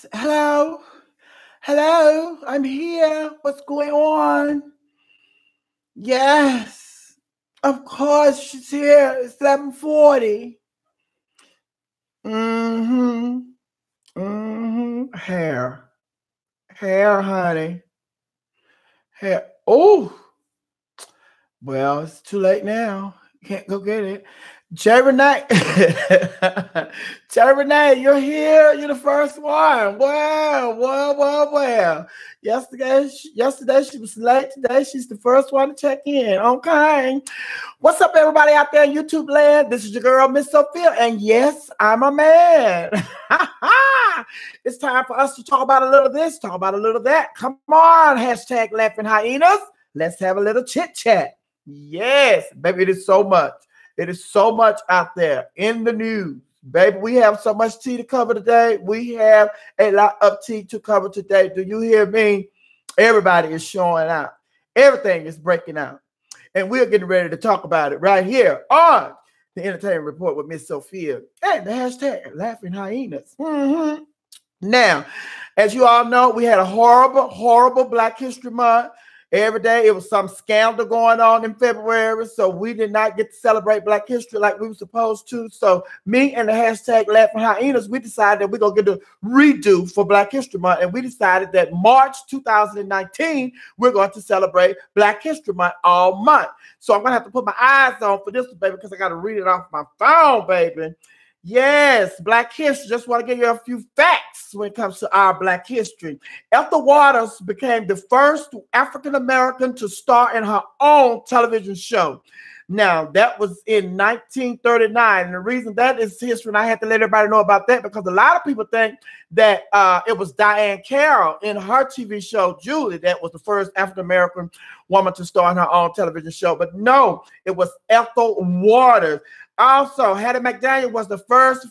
Yes. Hello. Hello. I'm here. What's going on? Yes. Of course she's here. It's 7:40. Mm-hmm. Mm-hmm. Hair. Hair, honey. Hair. Oh, well, it's too late now. Can't go get it. Jay Renee. Jay Renee, you're here. You're the first one. Well. Yesterday she was late. Today she's the first one to check in. Okay. What's up, everybody out there in YouTube land? This is your girl, Miss Sophia. And yes, I'm a man. It's time for us to talk about a little of this, talk about a little of that. Come on, hashtag laughing hyenas. Let's have a little chit chat. Yes, baby, it is so much. It is so much out there in the news. Baby, we have so much tea to cover today. We have a lot of tea to cover today. Do you hear me? Everybody is showing out. Everything is breaking out. And we're getting ready to talk about it right here on the Entertainment Report with Miss Sophia and the hashtag laughing hyenas. Now, as you all know, we had a horrible Black History Month. Every day it was some scandal going on in February, so we did not get to celebrate Black History like we were supposed to. So me and the hashtag laughing hyenas, we decided that we're going to get a redo for Black History Month, and we decided that March 2019, we're going to celebrate Black History Month all month. So I'm going to have to put my eyes on for this one, baby, because I got to read it off my phone, baby. Yes, Black history. Just want to give you a few facts when it comes to our Black history. Ethel Waters became the first African-American to star in her own television show. Now, that was in 1939. And the reason that is history, and I had to let everybody know about that, because a lot of people think that it was Diane Carroll in her TV show, Julie, that was the first African-American woman to star in her own television show. But no, it was Ethel Waters. Also, Hattie McDaniel was the first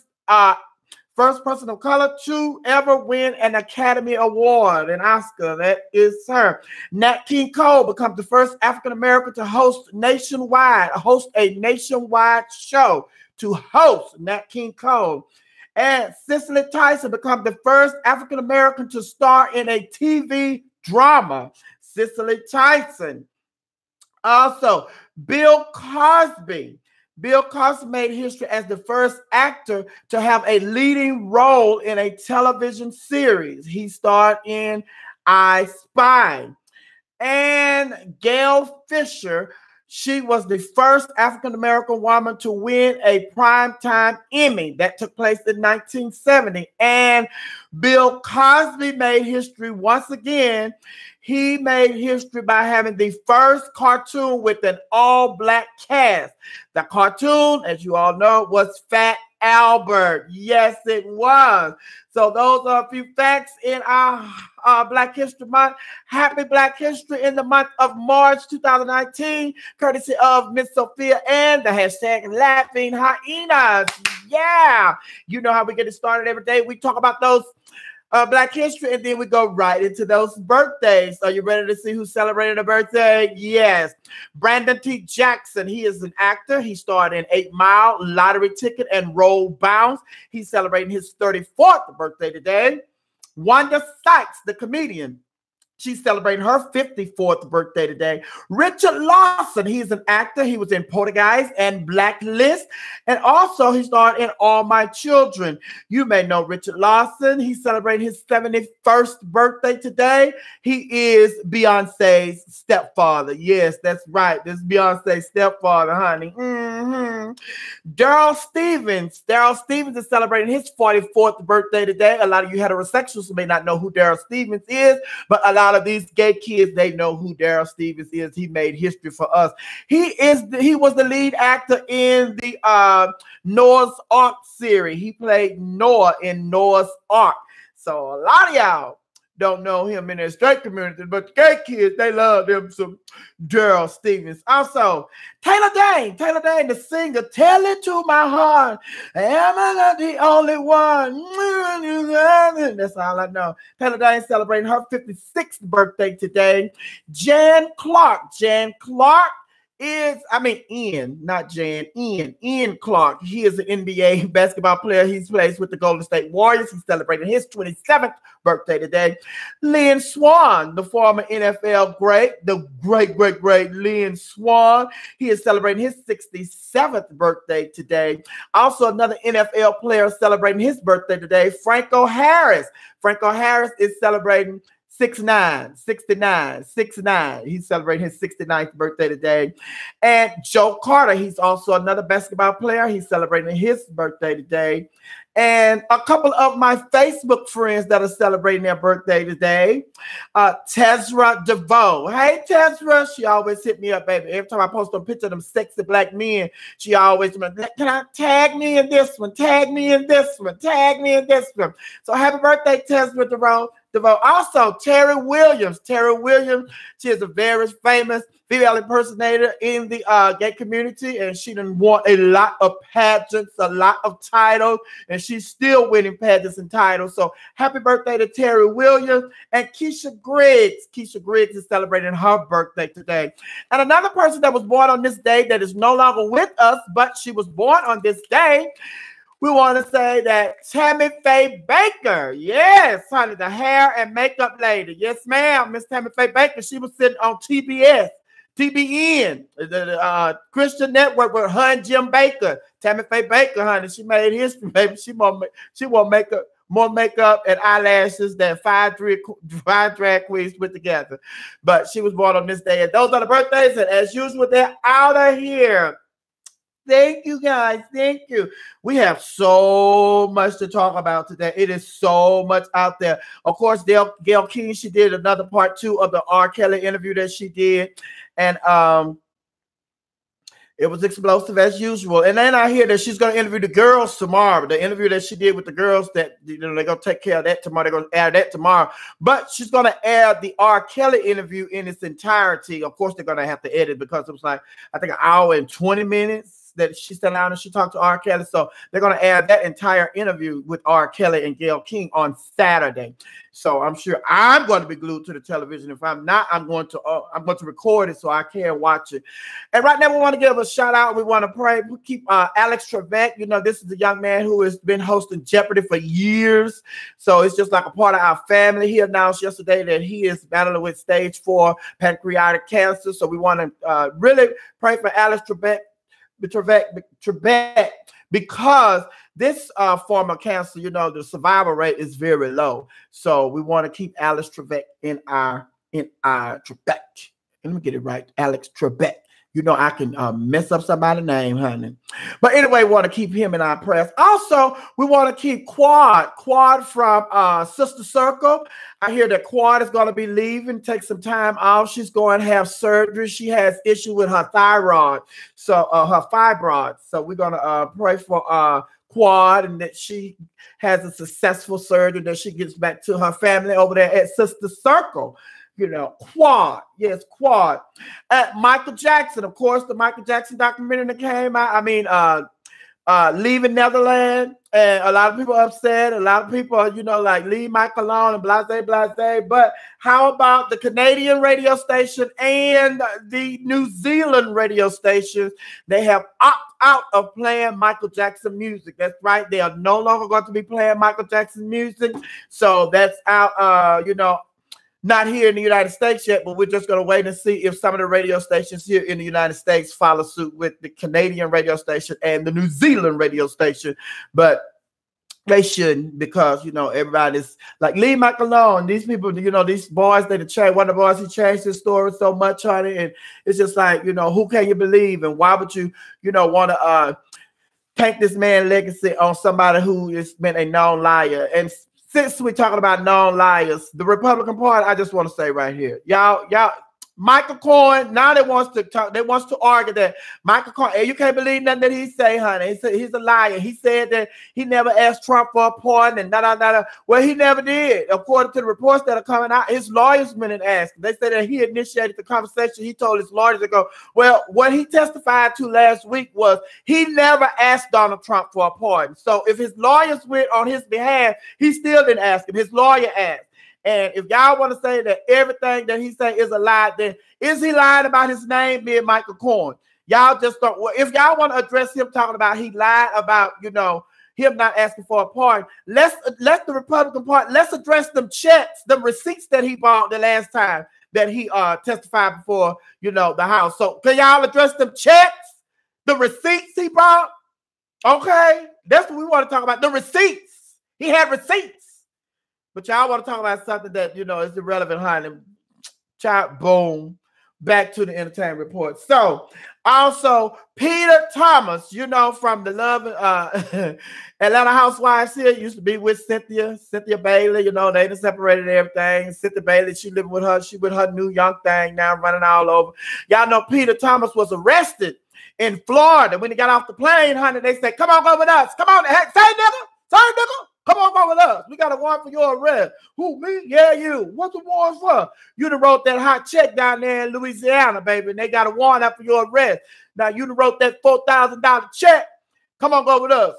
person of color to ever win an Academy Award, an Oscar. That is her. Nat King Cole becomes the first African American to host a nationwide show. To host Nat King Cole. And Cicely Tyson becomes the first African American to star in a TV drama. Cicely Tyson. Also, Bill Cosby. Bill Cosby made history as the first actor to have a leading role in a television series. He starred in I Spy. And Gail Fisher, she was the first African-American woman to win a primetime Emmy. That took place in 1970. And Bill Cosby made history once again. He made history by having the first cartoon with an all-black cast. The cartoon, as you all know, was Fat Albert. Yes, it was. So those are a few facts in our Black History Month. Happy Black History in the month of March 2019, courtesy of Miss Sophia and the hashtag laughing hyenas. Yeah. You know how we get it started every day. We talk about those Black history, and then we go right into those birthdays. Are you ready to see who celebrated a birthday? Yes. Brandon T. Jackson. He is an actor. He starred in 8 Mile, Lottery Ticket, and Roll Bounce. He's celebrating his 34th birthday today. Wanda Sykes, the comedian. She's celebrating her 54th birthday today. Richard Lawson, he's an actor. He was in Poltergeist and Blacklist. And also he starred in All My Children. You may know Richard Lawson. He's celebrating his 71st birthday today. He is Beyonce's stepfather. Yes, that's right. This is Beyonce's stepfather, honey. Daryl Stevens. Daryl Stevens is celebrating his 44th birthday today. A lot of you heterosexuals may not know who Daryl Stevens is, but a lot of these gay kids, they know who Daryl Stevens is. He made history for us. He was the lead actor in the Noah's Ark series. He played Noah in Noah's Ark. So a lot of y'all don't know him in the straight community, but the gay kids, they love them some Daryl Stevens. Also, Taylor Dane, the singer, Tell It To My Heart, am I not the only one? That's all I know. Taylor Dane celebrating her 56th birthday today. Jan Clark Ian, not Jan, Ian Clark. He is an NBA basketball player. He plays with the Golden State Warriors. He's celebrating his 27th birthday today. Lynn Swann, the former NFL great, the great Lynn Swann. He is celebrating his 67th birthday today. Also, another NFL player celebrating his birthday today, Franco Harris. Franco Harris is celebrating 69. He's celebrating his 69th birthday today. And Joe Carter, he's also another basketball player. He's celebrating his birthday today. And a couple of my Facebook friends that are celebrating their birthday today. Tezra DeVoe. Hey, Tezra. She always hit me up, baby. Every time I post a picture of them sexy black men, she always, can I tag me in this one? Tag me in this one. Tag me in this one. So happy birthday, Tezra DeVoe. Also, Terry Williams. Terry Williams, she is a very famous female impersonator in the gay community, and she done won a lot of pageants, a lot of titles, and she's still winning pageants and titles. So happy birthday to Terry Williams. And Keisha Griggs. Keisha Griggs is celebrating her birthday today. And another person that was born on this day that is no longer with us, but she was born on this day, we want to say that Tammy Faye Baker. Yes, honey, the hair and makeup lady. Yes, ma'am. Miss Tammy Faye Baker. She was sitting on TBN, the Christian Network with her and Jim Baker. Tammy Faye Baker, honey, she made history, baby. She won't make more makeup and eyelashes than five drag queens put together. But she was born on this day. And those are the birthdays. And as usual, they're out of here. Thank you, guys. Thank you. We have so much to talk about today. It is so much out there. Of course, Gayle King, she did another part 2 of the R. Kelly interview that she did. And it was explosive as usual. And then I hear that she's going to interview the girls tomorrow. The interview that she did with the girls, that they're going to take care of that tomorrow. They're going to air that tomorrow. But she's going to air the R. Kelly interview in its entirety. Of course, they're going to have to edit because it was like, I think, an hour and 20 minutes that she sat down and she talked to R. Kelly. So they're going to add that entire interview with R. Kelly and Gayle King on Saturday. So I'm sure I'm going to be glued to the television. If I'm not, I'm going to record it so I can watch it. And right now we want to give a shout out. We want to pray. We keep Alex Trebek. You know, this is a young man who has been hosting Jeopardy for years. So it's just like a part of our family. He announced yesterday that he is battling with stage 4 pancreatic cancer. So we want to really pray for Alex Trebek, because this form of cancer, you know, the survival rate is very low. So we want to keep Alex Trebek in our Trebek. Let me get it right. Alex Trebek. You know, I can mess up somebody's name, honey. But anyway, we want to keep him in our prayers. Also, we want to keep Quad from Sister Circle. I hear that Quad is going to be leaving, take some time off. She's going to have surgery. She has issue with her thyroid, so her fibroids. So we're going to pray for Quad, and that she has a successful surgery, that she gets back to her family over there at Sister Circle. You know, Quad. Yes, Quad. Michael Jackson, of course, the Michael Jackson documentary that came out. I mean, Leaving Neverland. And a lot of people upset. A lot of people, you know, like, leave Mike alone and blase. But how about the Canadian radio station and the New Zealand radio stations? They have opted out of playing Michael Jackson music. That's right. They are no longer going to be playing Michael Jackson music. So that's out, you know, not here in the United States yet, but we're just going to wait and see if some of the radio stations here in the United States follow suit with the Canadian radio station and the New Zealand radio station. But they shouldn't, because, you know, everybody's like, leave Mike alone. These people, you know, these boys, they changed. One of the boys, he changed his story so much, honey. And it's just like, you know, who can you believe? And why would you, you know, want to take this man's legacy on somebody who has been a known liar? And since we're talking about known liars, the Republican Party, I just want to say right here, y'all, Michael Cohen, now they wants to argue that Michael Cohen, hey, you can't believe nothing that he say, honey. He said he's a liar. He said that he never asked Trump for a pardon and da. Well, he never did. According to the reports that are coming out, his lawyers went and asked. They said that he initiated the conversation. He told his lawyers to go, well, what he testified to last week was he never asked Donald Trump for a pardon. So if his lawyers went on his behalf, he still didn't ask him. His lawyer asked. And if y'all want to say that everything that he say is a lie, then is he lying about his name being Michael Corn? Y'all just don't. Well, if y'all want to address him talking about he lied about, you know, him not asking for a pardon, let's the Republican Party, let's address them checks, them receipts that he bought the last time that he testified before, you know, the House. So can y'all address them checks, the receipts he bought? Okay, that's what we want to talk about. The receipts. He had receipts. But y'all want to talk about something that, you know, is irrelevant, honey. Child, boom. Back to the entertainment report. So, also, Peter Thomas, you know, from the Love Atlanta Housewives here, used to be with Cynthia Bailey. You know, they just separated everything. Cynthia Bailey, she living with her. She with her new young thing now, running all over. Y'all know Peter Thomas was arrested in Florida. When he got off the plane, honey, they said, come on, go with us. Come on, hey, say nigga. Say nigga. Come on, go with us. We got a warrant for your arrest. Who, me? Yeah, you. What's the warrant for? You done wrote that hot check down there in Louisiana, baby, and they got a warrant out for your arrest. Now, you done wrote that $4,000 check. Come on, go with us.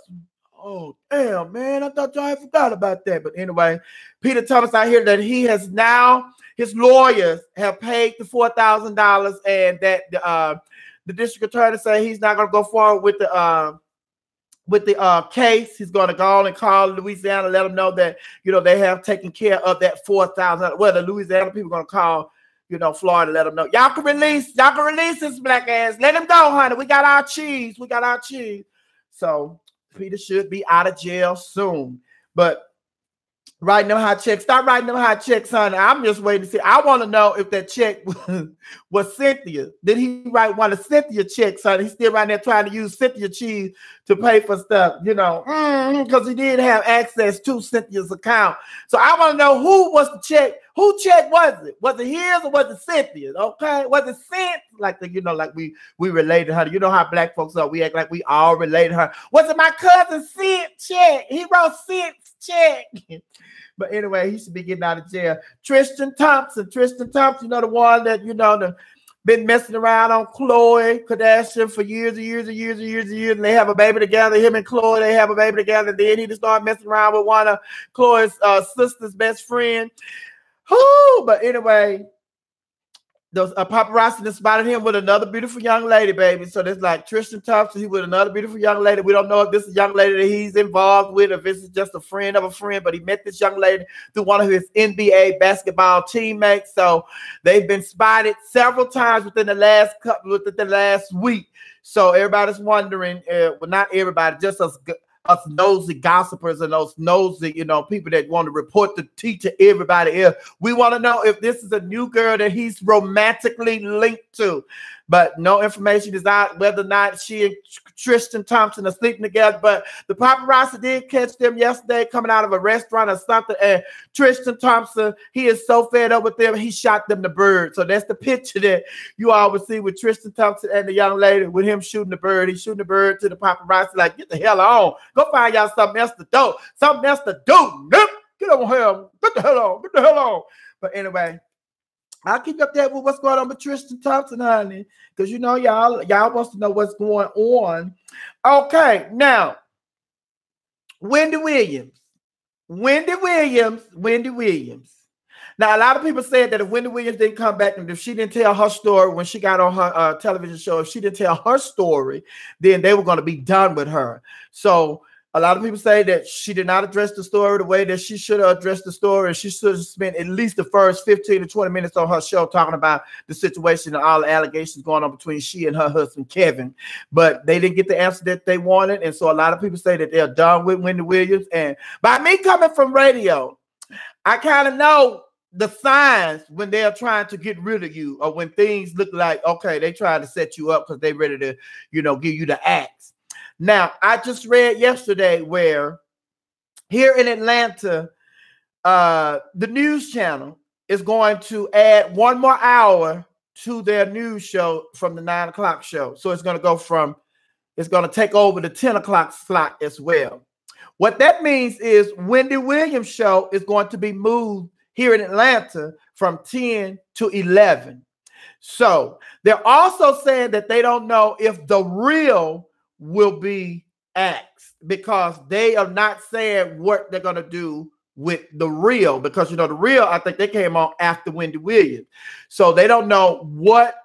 Oh, damn, man. I thought y'all had forgot about that. But anyway, Peter Thomas, I hear that he has now, his lawyers have paid the $4,000 and that the district attorney say he's not going to go forward with the case. He's going to go on and call Louisiana, let them know that, you know, they have taken care of that $4,000. Well, the Louisiana people are going to call, you know, Florida, let them know. Y'all can release this black ass. Let him go, honey. We got our cheese. We got our cheese. So Peter should be out of jail soon. But writing them hot checks. Start writing them hot checks, honey. I'm just waiting to see. I want to know if that check was Cynthia. Did he write one of Cynthia checks, honey? He's still right there trying to use Cynthia cheese to pay for stuff, you know, because he did have access to Cynthia's account. So I want to know who was the check. Who check was it? Was it his or was it Cynthia's? Okay, was it Cynth? Like the, you know, like we related her. You know how black folks are. We act like we all related her. Was it my cousin Cynth check? He wrote Cynth's check. But anyway, he should be getting out of jail. Tristan Thompson, you know, the one that, you know, been messing around on Khloe Kardashian for years and years and years and years and years, and they have a baby together. Him and Khloe, they have a baby together. And then he just started messing around with one of Khloe's sister's best friend. But anyway, those paparazzi spotted him with another beautiful young lady, baby. So there's like Tristan Thompson, he with another beautiful young lady. We don't know if this is a young lady that he's involved with, if this is just a friend of a friend, but he met this young lady through one of his NBA basketball teammates. So they've been spotted several times within the last week. So everybody's wondering, well, not everybody, just us nosy gossipers and those nosy, you know, people that want to report the tea to everybody else. We want to know if this is a new girl that he's romantically linked to. But no information is out whether or not she and Tristan Thompson are sleeping together. But the paparazzi did catch them yesterday coming out of a restaurant or something. And Tristan Thompson, he is so fed up with them, he shot them the bird. So that's the picture that you all would see with Tristan Thompson and the young lady with him shooting the bird. He's shooting the bird to the paparazzi like, get the hell on. Go find y'all something else to do. Something else to do. Nope. Get on him. Get the hell on. Get the hell on. But anyway, I'll keep you updated with what's going on with Tristan Thompson, honey, because you know y'all wants to know what's going on. Okay, now Wendy Williams. Now, a lot of people said that if Wendy Williams didn't come back and if she didn't tell her story when she got on her television show, if she didn't tell her story, then they were going to be done with her. So a lot of people say that she did not address the story the way that she should have addressed the story. And she should have spent at least the first 15 to 20 minutes on her show talking about the situation and all the allegations going on between she and her husband, Kevin. But they didn't get the answer that they wanted. And so a lot of people say that they're done with Wendy Williams. And by me coming from radio, I kind of know the signs when they're trying to get rid of you or when things look like, okay, they trying to set you up because they ready to, you know, give you the axe. Now, I just read yesterday where here in Atlanta, the news channel is going to add one more hour to their news show from the 9 o'clock show. So it's going to take over the 10 o'clock slot as well. What that means is Wendy Williams' show is going to be moved here in Atlanta from 10 to 11. So they're also saying that they don't know if The Real will be axed because they are not saying what they're going to do with The Real, because The Real, I think they came on after Wendy Williams. So they don't know what's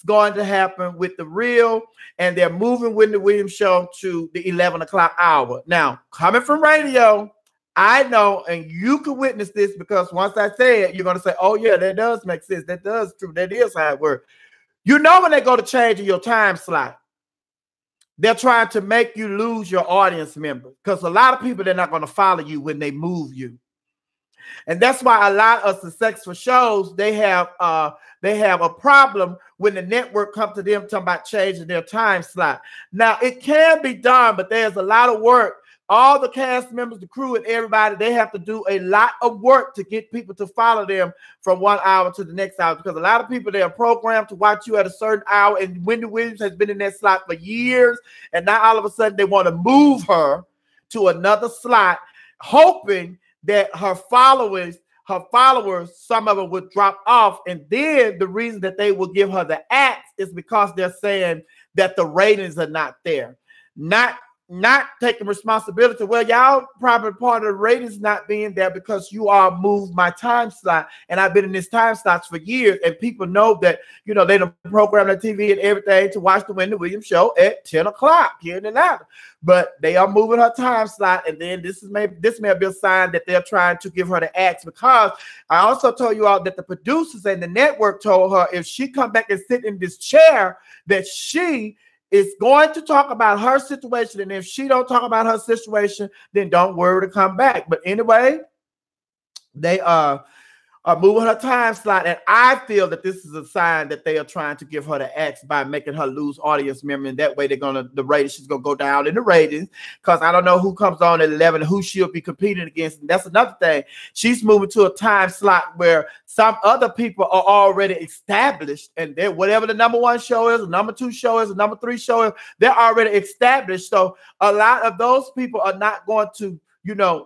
going to happen with The Real, and they're moving Wendy Williams show to the 11 o'clock hour. Now, coming from radio, I know, and you can witness this, because once I say it, you're going to say, oh yeah, that does make sense. That does true. That is how it works. When they go to change your time slot, they're trying to make you lose your audience members, because a lot of people, they're not going to follow you when they move you. And that's why a lot of successful shows, they have a problem when the network comes to them talking about changing their time slot. Now, it can be done, but there's a lot of work. All the cast members, the crew, and everybody, they have to do a lot of work to get people to follow them from 1 hour to the next hour, because a lot of people, they are programmed to watch you at a certain hour, and Wendy Williams has been in that slot for years, and now all of a sudden they want to move her to another slot, hoping that her followers, some of them would drop off. And then the reason that they will give her the axe is because they're saying that the ratings are not there. Not taking responsibility. Well, y'all probably part of the ratings not being there because you all moved my time slot, and I've been in this time slots for years, and people know that, they don't program the TV and everything to watch the Wendy Williams show at 10 o'clock here in Atlanta. But they are moving her time slot, and then this may be a sign that they're trying to give her the axe, because I also told you all that the producers and the network told her if she come back and sit in this chair, that she is going to talk about her situation, and if she don't talk about her situation, then don't worry to come back. But anyway, they are moving her time slot, and I feel that this is a sign that they are trying to give her the axe by making her lose audience member, and that way the ratings, she's gonna go down in the ratings, because I don't know who comes on at 11 and who she'll be competing against. And that's another thing. She's moving to a time slot where some other people are already established, and they're whatever the number 1 show is, the number 2 show is, the number 3 show is, they're already established. So a lot of those people are not going to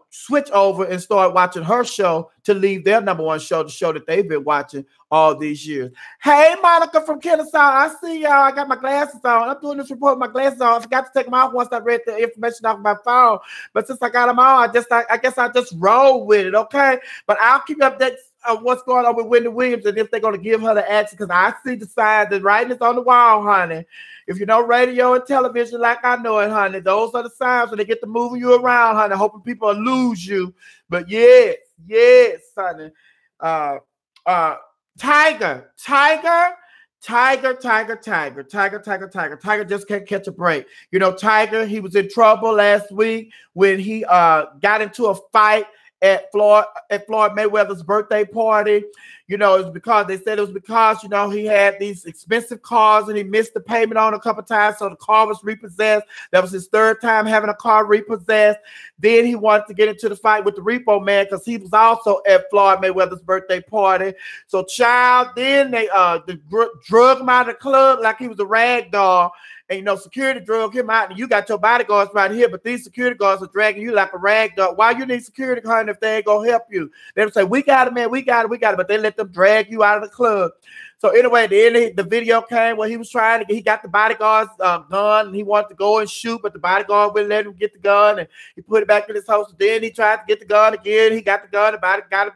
switch over and start watching her show to leave their number 1 show, the show that they've been watching all these years. Hey, Monica from Kennesaw, I see y'all. I got my glasses on. I'm doing this report with my glasses on. I forgot to take them off once I read the information off my phone. But since I got them on, I guess I just roll with it, okay? But I'll keep updates of what's going on with Wendy Williams and if they're going to give her the action, because I see the sign, the writing is on the wall, honey. If you know radio and television like I know it, honey, those are the signs when they get to moving you around, honey, hoping people will lose you. But yes, honey. Tiger just can't catch a break. Tiger, he was in trouble last week when he got into a fight at Floyd Mayweather's birthday party. It's because they said it was because, he had these expensive cars and he missed the payment on a couple times. So the car was repossessed. That was his 3rd time having a car repossessed. Then he wanted to get into the fight with the repo man because he was also at Floyd Mayweather's birthday party. So then they drug him out of the club like he was a rag doll. And, security drug him out, and you got your bodyguards right here, but these security guards are dragging you like a rag doll. Why you need security guard if they ain't going to help you? They'll say, we got it, man, we got it, but they let them drag you out of the club. So anyway, then the video came where he was he got the bodyguard's gun, and he wanted to go and shoot, but the bodyguard wouldn't let him get the gun, and he put it back in his holster. Then he tried to get the gun again. He got the gun. The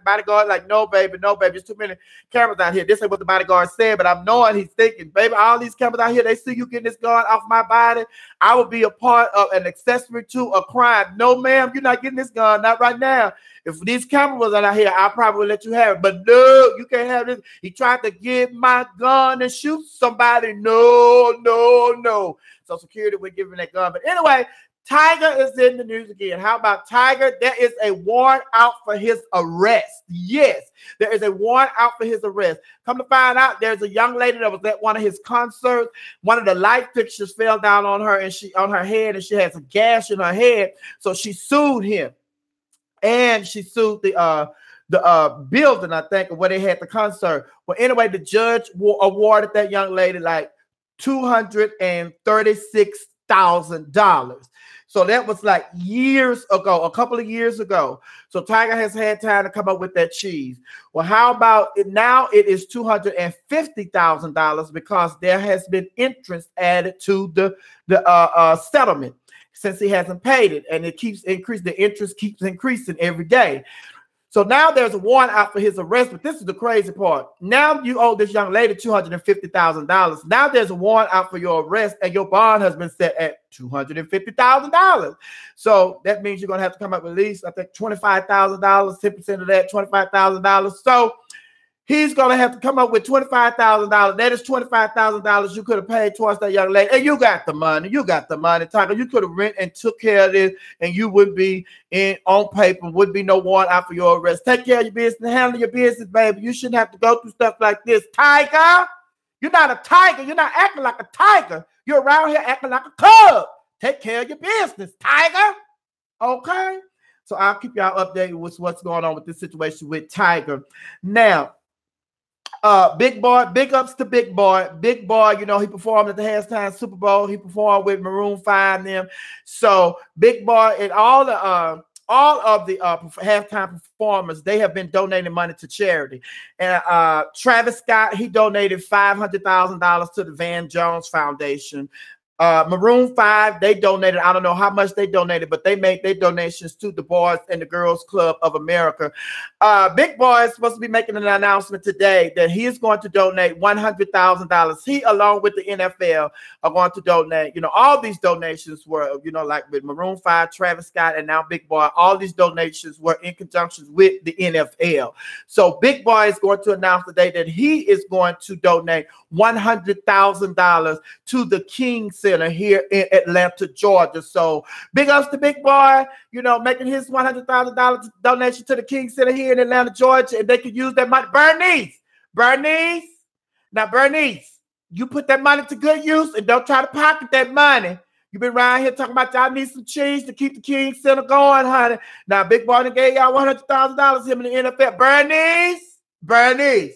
bodyguard like, no, baby, there's too many cameras out here. This ain't what the bodyguard said, but I'm knowing he's thinking, baby, all these cameras out here, they see you getting this gun off my body. I will be a part of an accessory to a crime. No, ma'am, you're not getting this gun, not right now. If these cameras are out here, I'll probably let you have it. But no, you can't have this. He tried to get my gun and shoot somebody. No. So security would give him that gun. But anyway, Tiger is in the news again. How about Tiger? There is a warrant out for his arrest. Yes, there is a warrant out for his arrest. Come to find out, there's a young lady that was at one of his concerts. One of the light fixtures fell down on her on her head, and she has a gash in her head. So she sued him. And she sued the building, I think, where they had the concert. Well, anyway, the judge awarded that young lady like $236,000. So that was like years ago, a couple of years ago. So Tiger has had time to come up with that cheese. Well, how about it now? It is $250,000 because there has been interest added to the settlement since he hasn't paid it, and it keeps increasing. The interest keeps increasing every day. So now there's a warrant out for his arrest, but this is the crazy part. Now you owe this young lady $250,000. Now there's a warrant out for your arrest, and your bond has been set at $250,000. So that means you're going to have to come up with at least, I think, $25,000, 10% of that, $25,000. So he's going to have to come up with $25,000. That is $25,000 you could have paid towards that young lady. And you got the money. You got the money, Tiger. You could have rent and took care of this, and you wouldn't be on paper. Wouldn't be no warrant out for your arrest. Take care of your business. Handle your business, baby. You shouldn't have to go through stuff like this. Tiger, you're not a tiger. You're not acting like a tiger. You're around here acting like a cub. Take care of your business, Tiger. Okay? So I'll keep y'all updated with what's going on with this situation with Tiger. Now, Big Boy, big ups to Big Boy. Big Boy, you know, he performed at the halftime Super Bowl. He performed with Maroon 5 and them. So Big Boy and all of the halftime performers, they have been donating money to charity. And Travis Scott, he donated $500,000 to the Van Jones Foundation. Maroon 5, they donated, I don't know how much they donated, but they made their donations to the Boys and the Girls Club of America. Big Boy is supposed to be making an announcement today that he is going to donate $100,000. He, along with the NFL, are going to donate. You know, all these donations were, you know, like with Maroon 5, Travis Scott, and now Big Boy, all these donations were in conjunction with the NFL. So Big Boy is going to announce today that he is going to donate $100,000 to the King Center here in Atlanta, Georgia. So big ups to Big Boy, you know, making his $100,000 donation to the King Center here in Atlanta, Georgia, and they could use that money. Bernice, you put that money to good use and don't try to pocket that money. You've been around here talking about y'all need some cheese to keep the King Center going, honey. Now Big Boy gave y'all $100,000 him in the NFL. Bernice.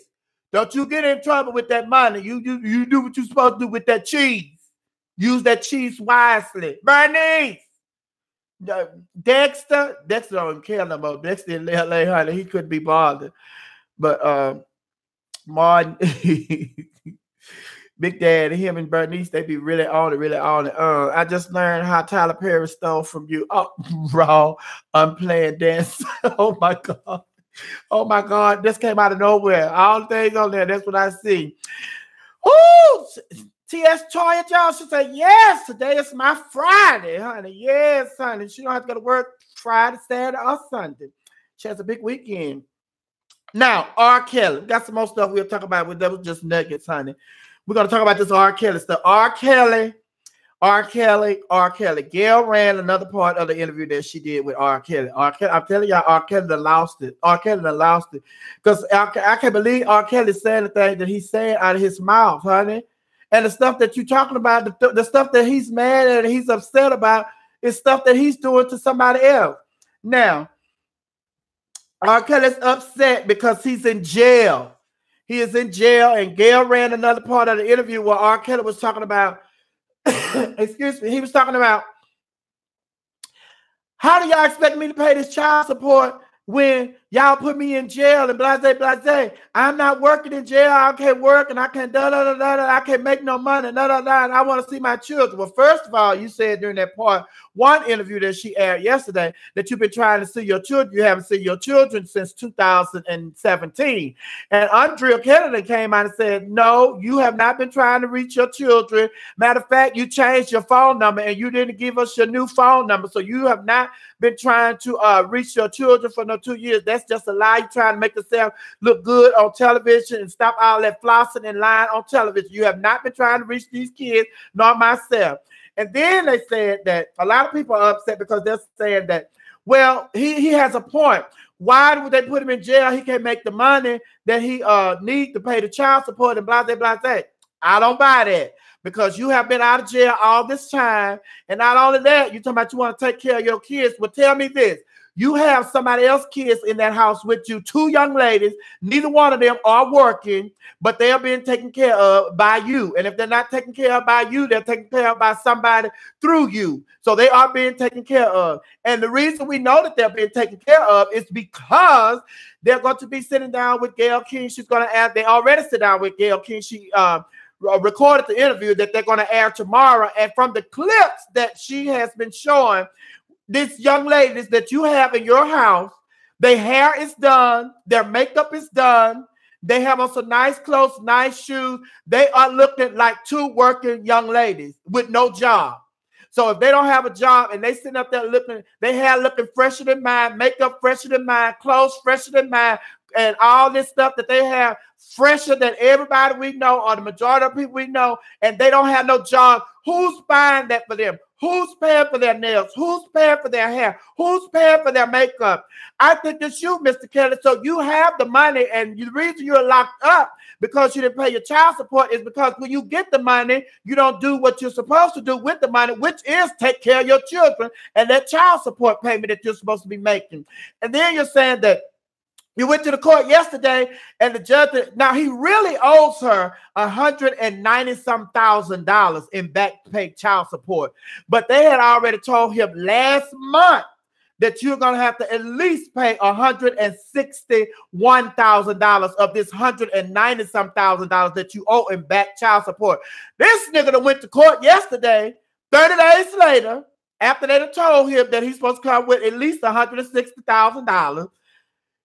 Don't you get in trouble with that money. You do what you're supposed to do with that cheese. Use that cheese wisely. Bernice. Dexter don't even care no more. Dexter in LA, honey, he couldn't be bothered. But Martin, Big Daddy, him and Bernice, they be really on it. I just learned how Tyler Perry stole from you. Oh, raw, unplanned dance. Oh my God. Oh my God, this came out of nowhere. All the things on there, that's what I see. Ooh, T.S. Toya Jones, she said, yes, today is my Friday, honey. Yes, honey. She don't have to go to work Friday, Saturday, or Sunday. She has a big weekend. Now, R. Kelly. We got some more stuff we'll talk about. That was just nuggets, honey. We're going to talk about this R. Kelly stuff. R. Kelly. Gail ran another part of the interview that she did with R. Kelly. I'm telling y'all, R. Kelly lost it. Because I can't believe R. Kelly saying the thing that he's saying out of his mouth, honey. And the stuff that you're talking about, the stuff that he's mad at and he's upset about is stuff that he's doing to somebody else. Now, R. Kelly's upset because he's in jail. He is in jail, and Gail ran another part of the interview where R. Kelly was talking about excuse me, he was talking about, how do y'all expect me to pay this child support when y'all put me in jail and blase. I'm not working in jail. I can't work and I can't I can't make no money. And I want to see my children. Well, first of all, you said during that part one interview that she aired yesterday that you've been trying to see your children. You haven't seen your children since 2017. And Andrea Kennedy came out and said, no, you have not been trying to reach your children. Matter of fact, you changed your phone number and you didn't give us your new phone number. So you have not been trying to reach your children for no 2 years. That's just a lie. You're trying to make yourself look good on television and stop all that flossing and lying on television. You have not been trying to reach these kids, nor myself. And then they said that a lot of people are upset because they're saying that, well, he has a point. Why would they put him in jail? He can't make the money that he needs to pay the child support and blah, blah, blah, blah. I don't buy that. Because you have been out of jail all this time. And not only that, you're talking about you want to take care of your kids. Well, tell me this. You have somebody else's kids in that house with you, 2 young ladies. Neither one of them are working, but they are being taken care of by you. And if they're not taken care of by you, they're taken care of by somebody through you. So they are being taken care of. And the reason we know that they're being taken care of is because they're going to be sitting down with Gayle King. She's going to ask, they already sit down with Gayle King. She recorded the interview that they're going to air tomorrow. And from the clips that she has been showing, this young ladies that you have in your house, Their hair is done. Their makeup is done. They have on some nice clothes, nice shoes. They are looking like two working young ladies with no job. So if they don't have a job and they sitting up there looking, they hair looking fresher than mine, makeup fresher than mine, clothes fresher than mine, and all this stuff that they have fresher than everybody we know or the majority of people we know, and they don't have no job, who's buying that for them? Who's paying for their nails? Who's paying for their hair? Who's paying for their makeup? I think it's you, Mr. Kelly. So you have the money, and the reason you're locked up because you didn't pay your child support is because when you get the money, you don't do what you're supposed to do with the money, which is take care of your children and that child support payment that you're supposed to be making. And then you're saying that you went to the court yesterday, and the judge, now he really owes her $190,000 in back pay child support. But they had already told him last month that you're going to have to at least pay $161,000 of this $190,000 that you owe in back child support. This nigga that went to court yesterday, 30 days later, after they had told him that he's supposed to come with at least $160,000,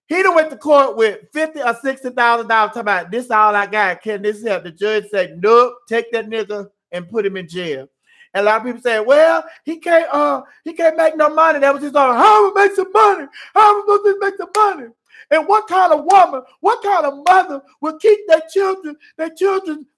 he done went to court with $50,000 or $60,000 talking about this all I got. Can this help? The judge said, nope, take that nigga and put him in jail. And a lot of people say, well, he can't make no money. That was his own. How am I make some money? How am I supposed to make some money? And what kind of woman, what kind of mother will keep their children's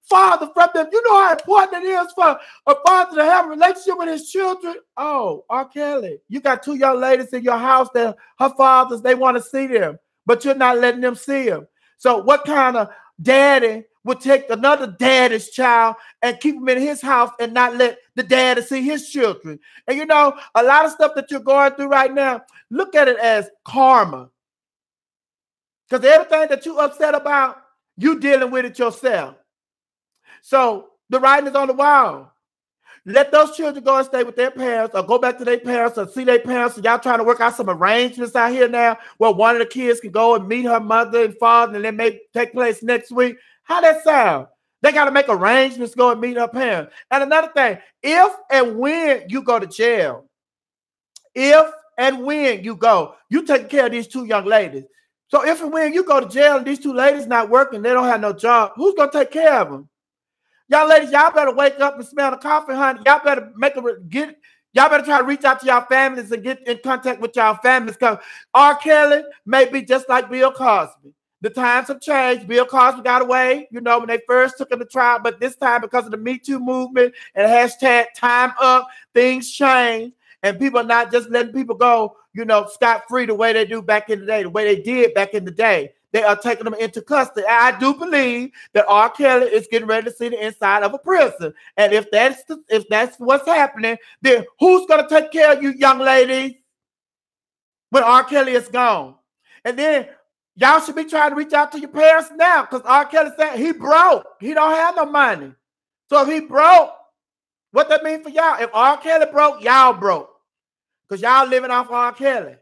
father from them? You know how important it is for a father to have a relationship with his children. Oh, R. Kelly, you got two young ladies in your house that her fathers, they want to see them, but you're not letting them see them. So what kind of daddy would take another daddy's child and keep him in his house and not let the daddy see his children? And you know, a lot of stuff that you're going through right now, look at it as karma. Because everything that you're upset about, you dealing with it yourself. So the writing is on the wall. Let those children go and stay with their parents or go back to their parents or see their parents. And y'all trying to work out some arrangements out here now where one of the kids can go and meet her mother and father and then may take place next week. How that sound? They got to make arrangements to go and meet her parents. And another thing, if and when you go to jail, if and when you go, you taking care of these two young ladies. So if and when you go to jail and these two ladies not working, they don't have no job, who's going to take care of them? Y'all ladies, y'all better wake up and smell the coffee, honey. Y'all better y'all better try to reach out to y'all families and get in contact with y'all families, because R. Kelly may be just like Bill Cosby. The times have changed. Bill Cosby got away, you know, when they first took him to trial, but this time because of the Me Too movement and hashtag time up, things change. And people are not just letting people go, you know, scot-free the way they do back in the day, the way they did back in the day. They are taking them into custody. I do believe that R. Kelly is getting ready to see the inside of a prison. And if that's what's happening, then who's going to take care of you young ladies when R. Kelly is gone? And then y'all should be trying to reach out to your parents now, because R. Kelly said he broke. He don't have no money. So if he broke, what that mean for y'all? If R. Kelly broke, y'all broke. Because y'all living off R. Kelly.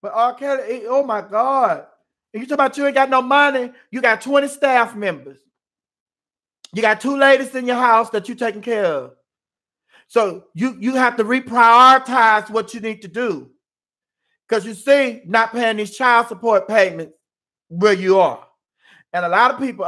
But R. Kelly, oh my God. And you talk about you ain't got no money, you got 20 staff members. You got two ladies in your house that you're taking care of. So you have to reprioritize what you need to do. Because you see, not paying these child support payments where you are. And a lot of people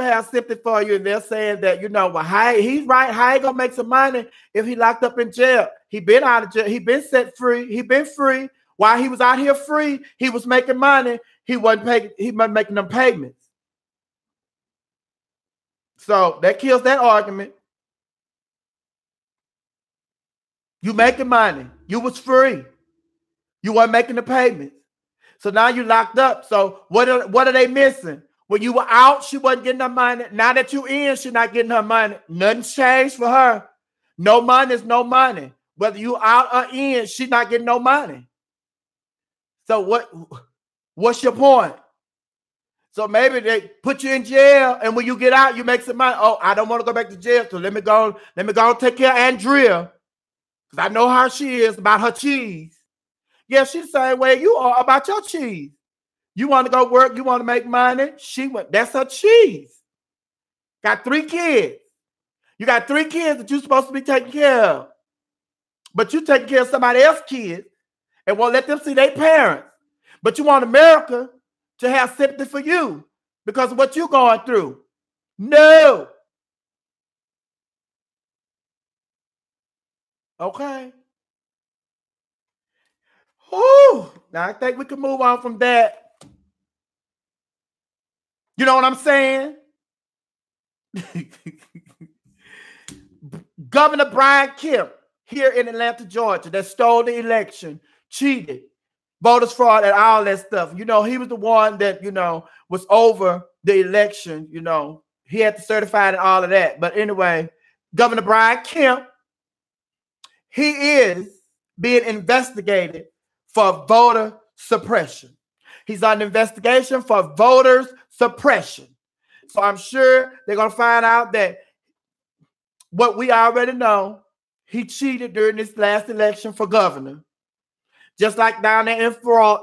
have sympathy for you, and they're saying that, you know, well, he's right. How he gonna make some money if he locked up in jail? He been out of jail. He been set free. He been free. While he was out here free, he was making money. He wasn't making them payments. So that kills that argument. You making money. You was free. You weren't making the payments. So now you locked up. So what are they missing? When you were out, she wasn't getting her money. Now that you in, she's not getting her money. Nothing's changed for her. No money is no money. Whether you out or in, she's not getting no money. So what's your point? So maybe they put you in jail, and when you get out, you make some money. Oh, I don't want to go back to jail, so let me go and take care of Andrea, because I know how she is about her cheese. Yeah, she's the same way you are about your cheese. You want to go work, you want to make money. That's her cheese. Got 3 kids. You got 3 kids that you're supposed to be taking care of. But you taking care of somebody else's kids. and won't let them see their parents. But you want America to have sympathy for you because of what you're going through. No. Okay. Whew. Now I think we can move on from that. You know what I'm saying? Governor Brian Kemp here in Atlanta, Georgia, that stole the election, cheated, voters fraud, and all that stuff. You know, he was the one that, you know, was over the election. You know, he had to certify and all of that. But anyway, Governor Brian Kemp, he is being investigated for voter suppression. He's on investigation for voters suppression. So I'm sure they're going to find out that what we already know, he cheated during this last election for governor. Just like down there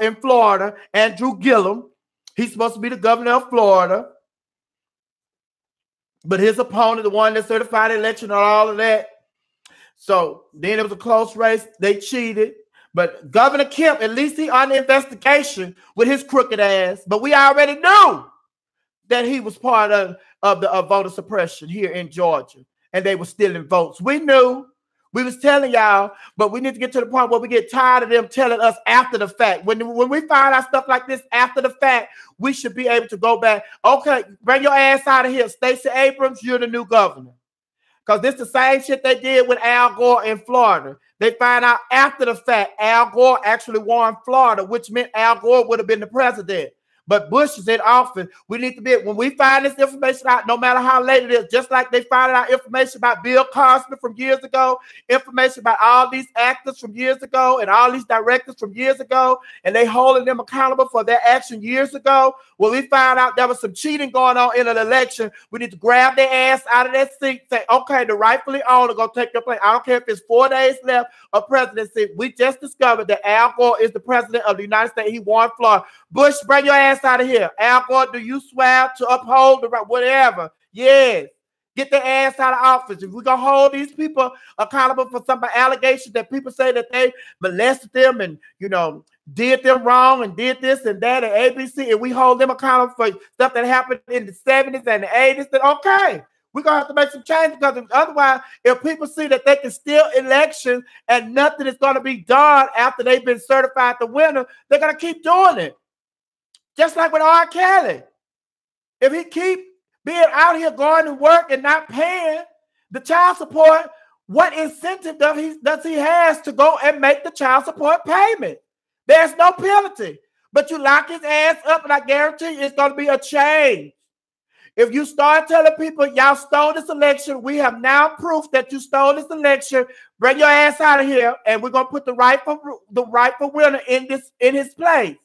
in Florida, Andrew Gillum, he's supposed to be the governor of Florida. But his opponent, the one that certified the election and all of that. So then it was a close race. They cheated. But Governor Kemp, at least he on the investigation with his crooked ass. But we already knew that he was part of voter suppression here in Georgia. And they were stealing votes. We knew. We was telling y'all, but we need to get to the point where we get tired of them telling us after the fact. When we find out stuff like this after the fact, we should be able to go back. Okay, bring your ass out of here. Stacey Abrams, you're the new governor. Because this is the same shit they did with Al Gore in Florida. They find out after the fact Al Gore actually won Florida, which meant Al Gore would have been the president. But Bush is in office. We need to be, when we find this information out, no matter how late it is, just like they found out information about Bill Cosby from years ago, information about all these actors from years ago, and all these directors from years ago, and they holding them accountable for their action years ago. When we found out there was some cheating going on in an election, we need to grab their ass out of that seat, say, okay, the rightfully owner go take your place. I don't care if it's 4 days left of presidency. We just discovered that Al Gore is the president of the United States. He won Florida. Bush, bring your ass out of here. Al Gore, do you swear to uphold the right, whatever? Yes. Get their ass out of office. If we're going to hold these people accountable for some allegations that people say that they molested them and, you know, did them wrong and did this and that and ABC, and we hold them accountable for stuff that happened in the 70s and the 80s, then okay. We're going to have to make some changes because otherwise, if people see that they can steal elections and nothing is going to be done after they've been certified the winner, they're going to keep doing it. Just like with R. Kelly. If he keep being out here going to work and not paying the child support, what incentive does he has to go and make the child support payment? There's no penalty. But you lock his ass up, and I guarantee you it's going to be a change. If you start telling people y'all stole this election, we have now proof that you stole this election. Bring your ass out of here, and we're going to put the rightful winner in his place.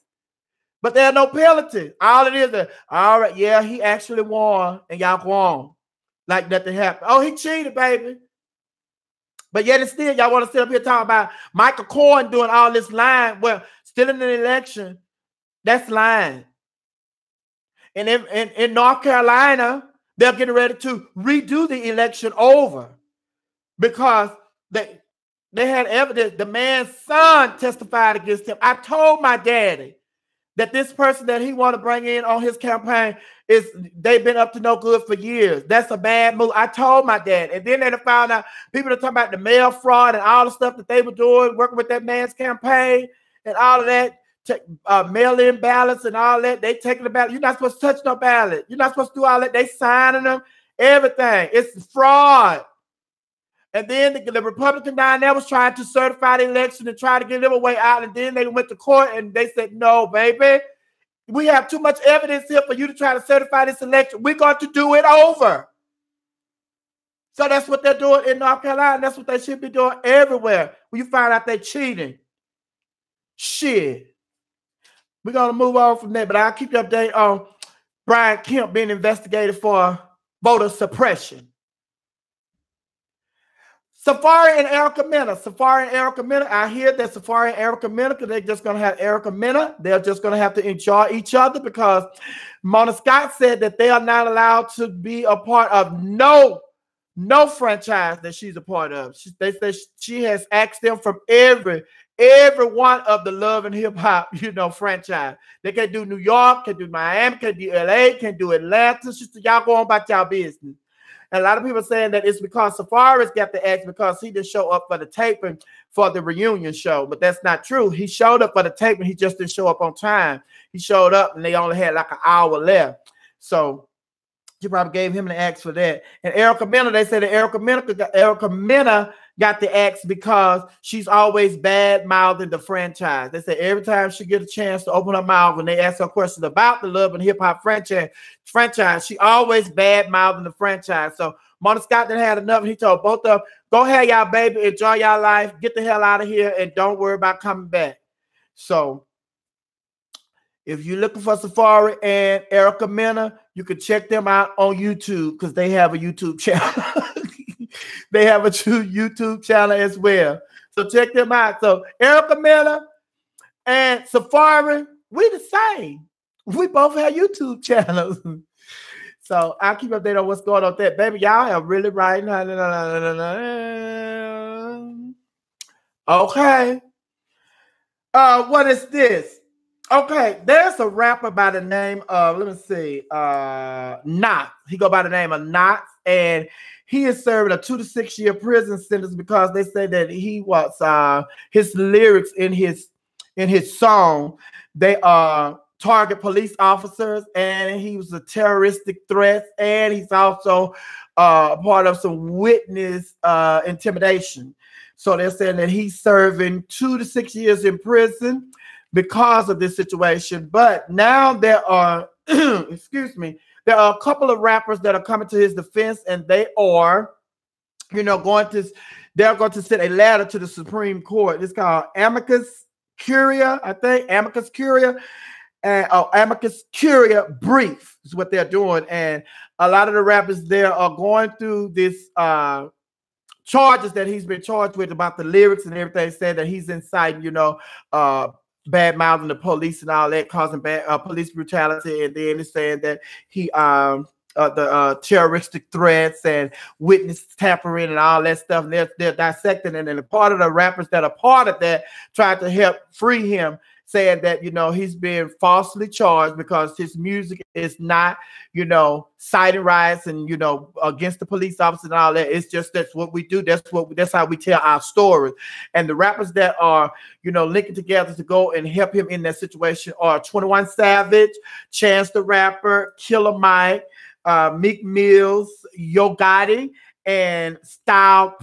But there's no penalty. All it is, all right, yeah, he actually won, and y'all go on like nothing happened. Oh, he cheated, baby. But yet and still, y'all want to sit up here talking about Michael Cohen doing all this lying. Well, stealing an election, that's lying. And in North Carolina, they're getting ready to redo the election over because they had evidence. The man's son testified against him. I told my daddy that this person that he want to bring in on his campaign they've been up to no good for years. That's a bad move. I told my dad. And then they found out people are talking about the mail fraud and all the stuff that they were doing, working with that man's campaign and all of that, mail-in ballots and all that. They taking the ballot. You're not supposed to touch no ballot. You're not supposed to do all that. They signing them, everything. It's fraud. And then the Republican down there was trying to certify the election and try to get them a way out. And then they went to court and they said, no, baby, we have too much evidence here for you to try to certify this election. We're going to do it over. So that's what they're doing in North Carolina. That's what they should be doing everywhere when you find out they're cheating. Shit. We're going to move on from there, but I'll keep you updated on Brian Kemp being investigated for voter suppression. Safari and Erica Mena. I hear that Safari and Erica Mena, because they're just going to have Erica Mena. They're just going to have to enjoy each other because Mona Scott said that they are not allowed to be a part of no franchise that she's a part of. They say she has asked them from every every one of the Love and Hip Hop, you know, franchise. They can do New York, can do Miami, can do LA, can do Atlanta. Just y'all go on about y'all business. And a lot of people are saying that it's because Sophia'S got the X because he didn't show up for the taping for the reunion show. But that's not true. He showed up for the taping. He just didn't show up on time. He showed up and they only had like an hour left. So you probably gave him the X for that. And Erica Mena, they said that Erica Mena got the X because she's always bad-mouthing the franchise. They said every time she get a chance to open her mouth when they ask her questions about the Love and Hip Hop franchise, she always bad-mouthing the franchise. So Mona Scott done had enough. He told both of them, go ahead, y'all, baby, enjoy y'all life, get the hell out of here, and don't worry about coming back. So if you're looking for Sophia'S and Erica Mena, you can check them out on YouTube because they have a YouTube channel. They have a true YouTube channel as well. So check them out. So Erica Mena and Sophia'S, we the same. We both have YouTube channels. So I'll keep updated on what's going on with that. Baby, y'all have really right. Okay. What is this? Okay, there's a rapper by the name of, let me see, Knox. He go by the name of Knox, and he is serving a 2 to 6 year prison sentence because they say that he was his lyrics in his song, they target police officers, and he was a terroristic threat, and he's also part of some witness intimidation. So they're saying that he's serving 2 to 6 years in prison because of this situation. But now there are, excuse me, there are a couple of rappers that are coming to his defense, and they are, you know, they're going to send a letter to the Supreme Court. It's called Amicus Curiae, I think, Amicus Curiae, and Amicus Curiae brief is what they're doing. And a lot of the rappers there are going through this charges that he's been charged with about the lyrics and everything, saying that he's inciting, you know, bad mouthing the police and all that, causing bad police brutality, and then it's saying that he the terroristic threats and witness tampering and all that stuff, and they're dissecting it. And a part of the rappers that are part of that tried to help free him, saying that, you know, he's being falsely charged because his music is not, you know, citing riots and, you know, against the police officers and all that. It's just, that's what we do. That's how we tell our stories. And the rappers that are, you know, linking together to go and help him in that situation are 21 Savage, Chance the Rapper, Killer Mike, Meek Mills, Yo Gotti, and Styles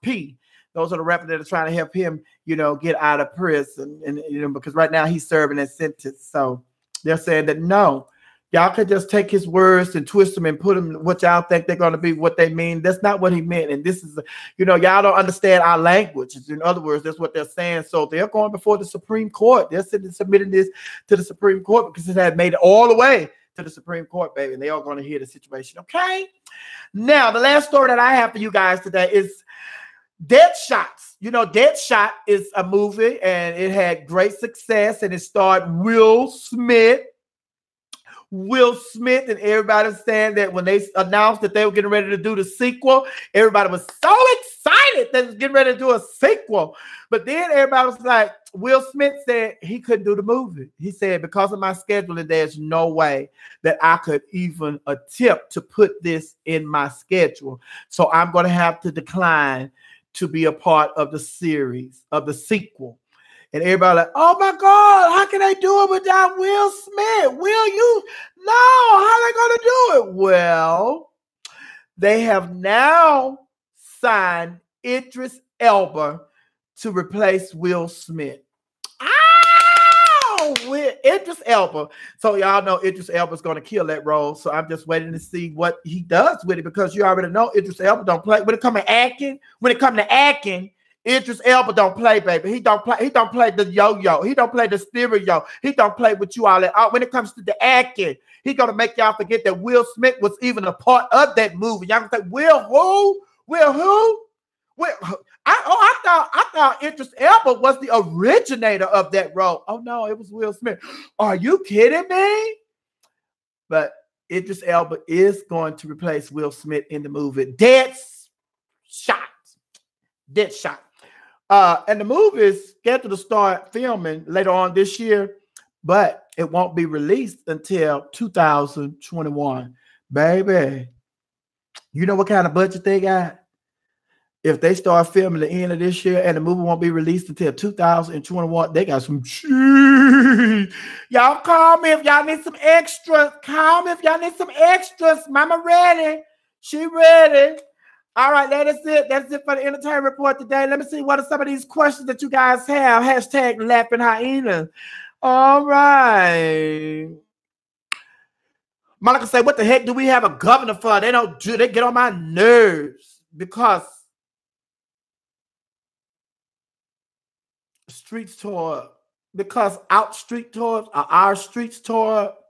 P. Those are the rappers that are trying to help him, you know, get out of prison. And, you know, because right now he's serving that sentence. So they're saying that, no, y'all could just take his words and twist them and put them what y'all think they're going to be, what they mean. That's not what he meant. And this is, you know, y'all don't understand our language. In other words, that's what they're saying. So they're going before the Supreme Court. They're submitting this to the Supreme Court because it had made it all the way to the Supreme Court, baby. And they are going to hear the situation. Okay. Now, the last story that I have for you guys today is Deadshots. You know, Deadshot is a movie, and it had great success, and it starred Will Smith. And everybody was saying that when they announced that they were getting ready to do the sequel, everybody was so excited that they was getting ready to do a sequel. But then everybody was like, Will Smith said he couldn't do the movie. He said, because of my scheduling, there's no way that I could even attempt to put this in my schedule. So I'm going to have to decline to be a part of the series, of the sequel. And everybody like, oh my God, how can they do it without Will Smith? How are they going to do it? Well, they have now signed Idris Elba to replace Will Smith. With Idris Elba. So y'all know Idris Elba is going to kill that role. So I'm just waiting to see what he does with it, because you already know Idris Elba don't play. When it comes to acting, Idris Elba don't play, baby. He don't play the yo-yo. He don't play the stereo. He don't play with you all that. When it comes to the acting, he gonna make y'all forget that Will Smith was even a part of that movie. Y'all gonna say, Will who? Will who? I thought Idris Elba was the originator of that role. Oh no, it was Will Smith. Are you kidding me? But Idris Elba is going to replace Will Smith in the movie Deadshot. And the movie is scheduled to start filming later on this year, but it won't be released until 2021. Baby, you know what kind of budget they got? If they start filming the end of this year and the movie won't be released until 2021, they got some cheese. Y'all call me if y'all need some extras. Call me if y'all need some extras. Mama ready. She ready. All right, that is it. That's it for the entertainment report today. Let me see what are some of these questions that you guys have. Hashtag laughing hyenas. All right. Monica say, what the heck do we have a governor for? They don't do, they get on my nerves because streets tore up. Because out street tore up, our streets tore up.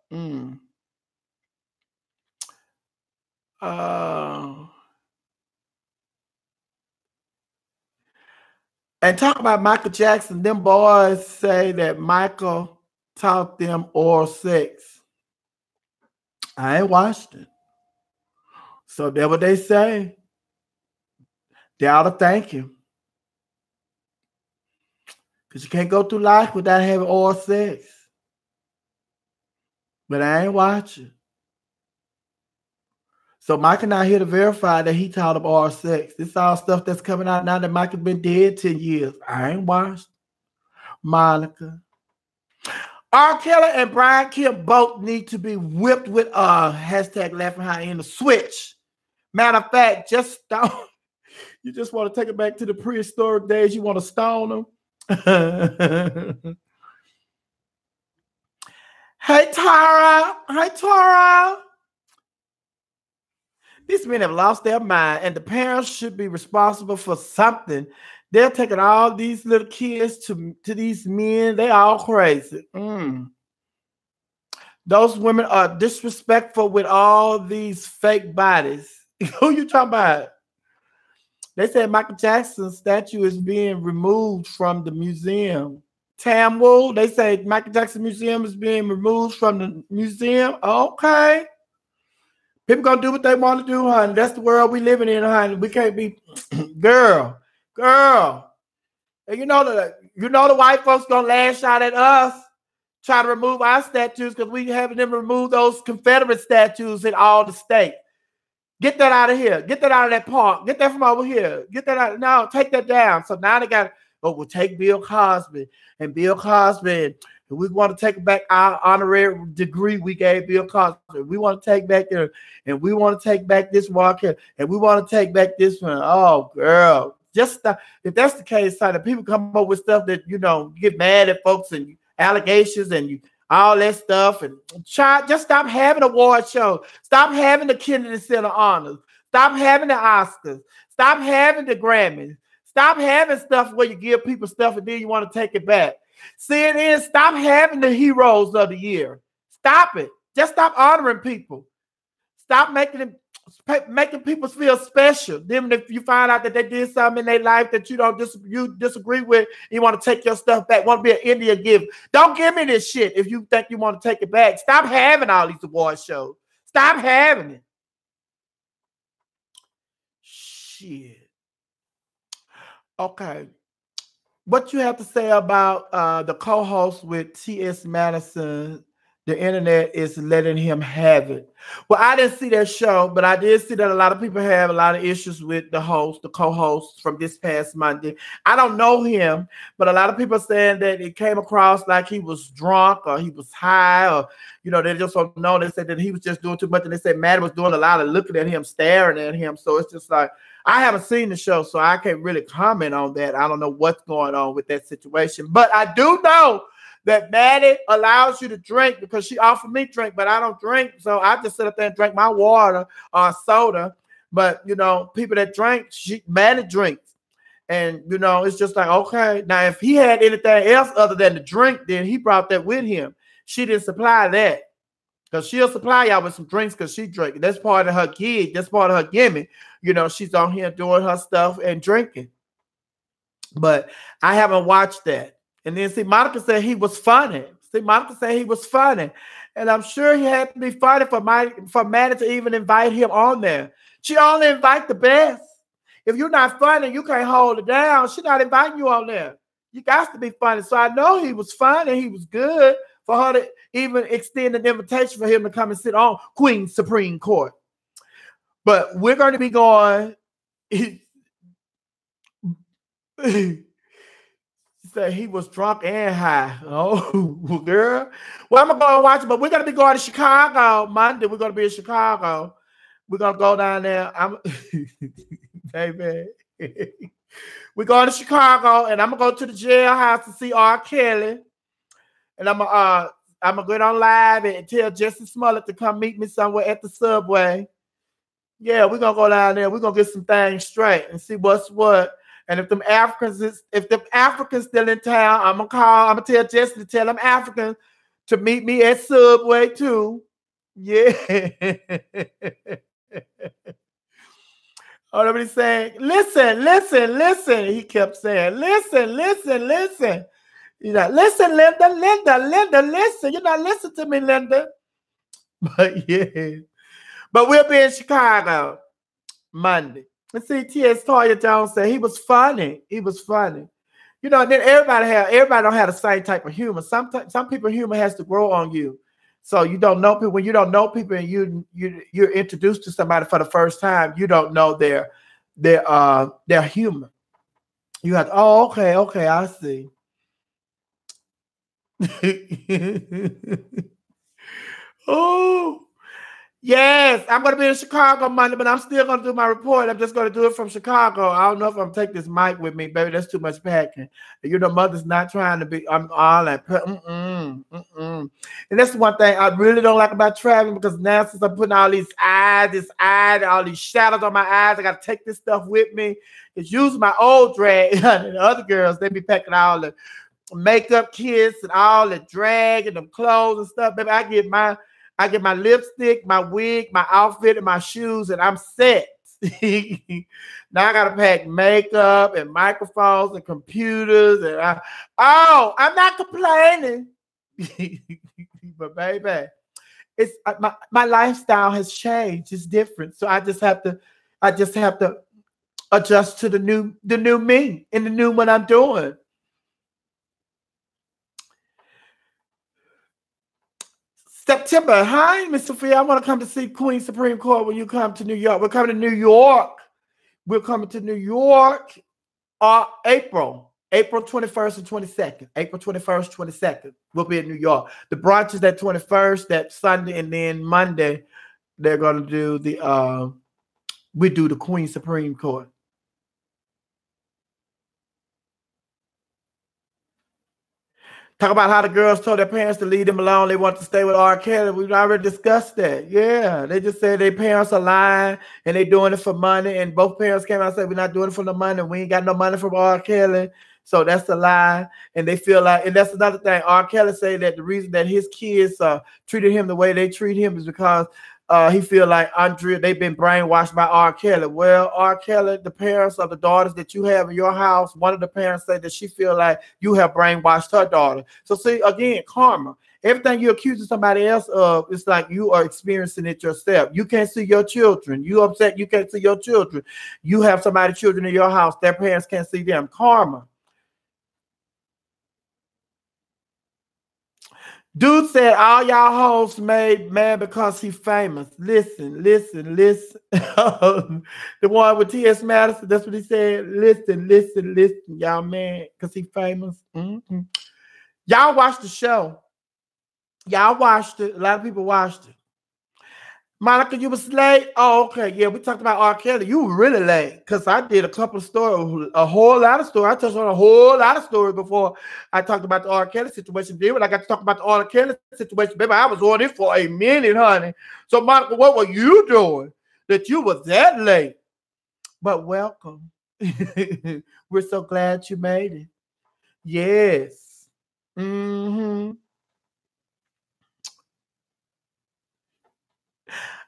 And talk about Michael Jackson, them boys say that Michael taught them oral sex. I ain't watched it. So that's what they say. They ought to thank him. Because you can't go through life without having oral sex. But I ain't watching. So Michael not here to verify that he taught him oral sex. This all stuff that's coming out now that Michael been dead 10 years. I ain't watched. Monica. R. Kelly and Brian Kim both need to be whipped with hashtag laughing hyena switch. Matter of fact, just stone. You just want to take it back to the prehistoric days. You want to stone them. Hey, Tara. Hi, Tara. These men have lost their mind, and the parents should be responsible for something. They're taking all these little kids to these men. They all crazy. Those women are disrespectful with all these fake bodies. Who you talking about? They said Michael Jackson's statue is being removed from the museum. Tamwool, they say Michael Jackson Museum is being removed from the museum. Okay. People gonna do what they want to do, honey. That's the world we living in, honey. We can't be girl. And you know the white folks gonna lash out at us, try to remove our statues because we having them remove those Confederate statues in all the states. Get that out of here. Get that out of that park. Get that from over here. Get that out. No, take that down. So now they got, we'll take Bill Cosby. And Bill Cosby, and we want to take back our honorary degree we gave Bill Cosby. We want to take back there, and we want to take back this walker, and we want to take back this one. Oh, girl. Just stop. If that's the case, son, people come up with stuff that, get mad at folks and allegations and all that stuff, and just stop having award shows. Stop having the Kennedy Center honors. Stop having the Oscars. Stop having the Grammys. Stop having stuff where you give people stuff and then you want to take it back. CNN, stop having the heroes of the year. Stop it. Just stop honoring people. Stop making people feel special. Then if you find out that they did something in their life that you disagree with, you want to take your stuff back, want to be an Indian gift. Don't give me this shit if you think you want to take it back. Stop having all these award shows. Stop having it. Shit. Okay. What you have to say about the co-host with T.S. Madison? The internet is letting him have it. Well, I didn't see that show, but I did see that a lot of people have a lot of issues with the co-host from this past Monday. I don't know him, but a lot of people are saying that it came across like he was drunk or he was high, or they just don't know. They said that he was just doing too much, and they said Matt was doing a lot of looking at him, staring at him. So it's just like, I haven't seen the show, so I can't really comment on that. I don't know what's going on with that situation, but I do know that Maddie allows you to drink because she offered me drink, but I don't drink. So I just sit up there and drink my water or soda. But, people that drink, Maddie drinks. And, it's just like, okay. Now, if he had anything else other than the drink, then he brought that with him. She didn't supply that because she'll supply y'all with some drinks because she drinks. That's part of her gig. That's part of her gimmick. She's on here doing her stuff and drinking. But I haven't watched that. And then Monica said he was funny. Monica said he was funny. And I'm sure he had to be funny for Maddie to even invite him on there. She only invite the best. If you're not funny, you can't hold it down. She's not inviting you on there. You got to be funny. So I know he was funny. He was good for her to even extend an invitation for him to come and sit on Queen's Supreme Court. But we're going to be going. He said he was drunk and high. Oh, girl. Well, I'm going to go and watch it, but we're going to be going to Chicago Monday. We're going to be in Chicago. We're going to go down there. Baby. We're going to Chicago, and I'm going to go to the jailhouse to see R. Kelly. And I'm going to get on live and tell Jesse Smollett to come meet me somewhere at the subway. Yeah, we're going to go down there. We're going to get some things straight and see what's what. And if them Africans still in town, I'm going to tell Jesse to tell them Africans to meet me at Subway too. Yeah. Oh, nobody's saying, listen. He kept saying, listen. He's like, listen, Linda, listen. You're not listening to me, Linda. But yeah. But we'll be in Chicago Monday. And see, T.S. Toya Jones said he was funny. You know, then everybody don't have the same type of humor. Some people's humor has to grow on you. So you don't know people. When you don't know people and you're introduced to somebody for the first time, you don't know their humor. You have to, okay, I see. Oh, yes, I'm going to be in Chicago Monday, but I'm still going to do my report. I'm just going to do it from Chicago. I don't know if I'm going to take this mic with me, baby. That's too much packing. You know, mother's not trying to be, I'm all like, And that's one thing I really don't like about traveling, because now since I'm putting all these all these shadows on my eyes, I got to take this stuff with me. It's usually my old drag. And the other girls, they be packing all the makeup kits and all the drag and the clothes and stuff. Baby, I get my lipstick, my wig, my outfit, and my shoes, and I'm set. Now I gotta pack makeup and microphones and computers, and I'm not complaining. But baby, it's my lifestyle has changed. It's different, so I just have to adjust to the new me and the new what I'm doing. September. Hi, Miss Sophia. I want to come to see Queen Supreme Court when you come to New York. We're coming to New York. We're coming to New York April 21st and 22nd. April 21st, 22nd. We'll be in New York. The brunch is that 21st, that Sunday, and then Monday, they're going to do the Queen Supreme Court. Talk about how the girls told their parents to leave them alone. They want to stay with R. Kelly. We've already discussed that. Yeah, they just said their parents are lying and they're doing it for money. And both parents came out and said, we're not doing it for the money. We ain't got no money from R. Kelly. So that's a lie. And they feel like, and that's another thing. R. Kelly said that the reason that his kids treated him the way they treat him is because he feel like they've been brainwashed by R. Kelly. Well, R. Kelly, the parents of the daughters that you have in your house, one of the parents said that she feel like you have brainwashed her daughter. So see, again, karma. Everything you're accusing somebody else of, it's like you are experiencing it yourself. You can't see your children. You upset you can't see your children. You have somebody's children in your house. Their parents can't see them. Karma. Dude said all y'all hoes made mad because he famous. Listen. The one with T.S. Madison, that's what he said. Listen, y'all mad because he famous. Mm-hmm. Y'all watched the show. Y'all watched it. A lot of people watched it. Monica, you was late? Oh, okay. Yeah, we talked about R. Kelly. You were really late because I did a couple of stories, a whole lot of stories. I touched on a whole lot of stories before I talked about the R. Kelly situation. Then when I got to talk about the R. Kelly situation, baby, I was on it for a minute, honey. So, Monica, what were you doing that you was that late? But welcome. We're so glad you made it. Yes. Mm-hmm.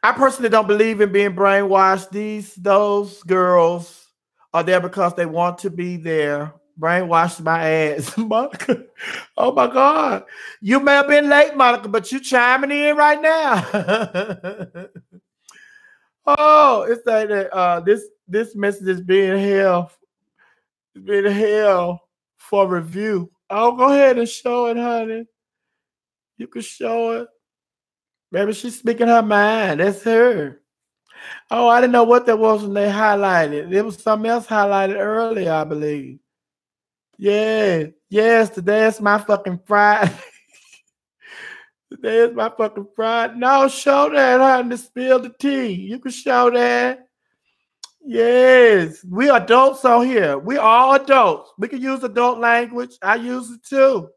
I personally don't believe in being brainwashed. Those girls are there because they want to be there. Brainwashed my ass. Monica. Oh my God. You may have been late, Monica, but you chiming in right now. Oh, it's like that. This message is being held. It's being held for review. I'll go ahead and show it, honey. You can show it. Maybe she's speaking her mind. That's her. Oh, I didn't know what that was when they highlighted. There was something else highlighted earlier, I believe. Yeah. Yes, today is my fucking Friday. Today is my fucking Friday. No, show that, honey. Spill the tea. You can show that. Yes. We adults on here. We all adults. We can use adult language. I use it too.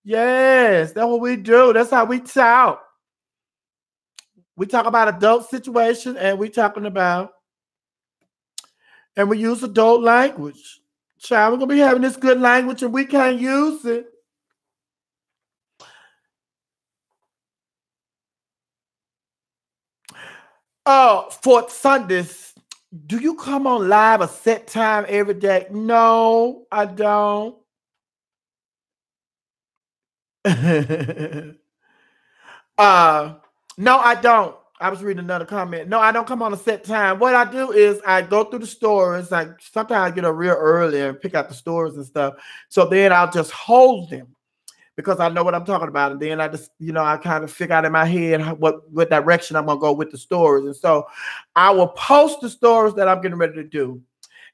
Yes, that's what we do. That's how we talk. We talk about adult situations and we use adult language. Child, we're gonna be having this good language and we can't use it. Oh, for Sundays, do you come on live a set time every day? No, I don't. No, I don't. I was reading another comment. No, I don't come on a set time. What I do is I go through the stores. Like sometimes I get up real early and pick out the stores and stuff. So then I'll just hold them because I know what I'm talking about. And then I just, I kind of figure out in my head what direction I'm gonna go with the stores. And so I will post the stores that I'm getting ready to do.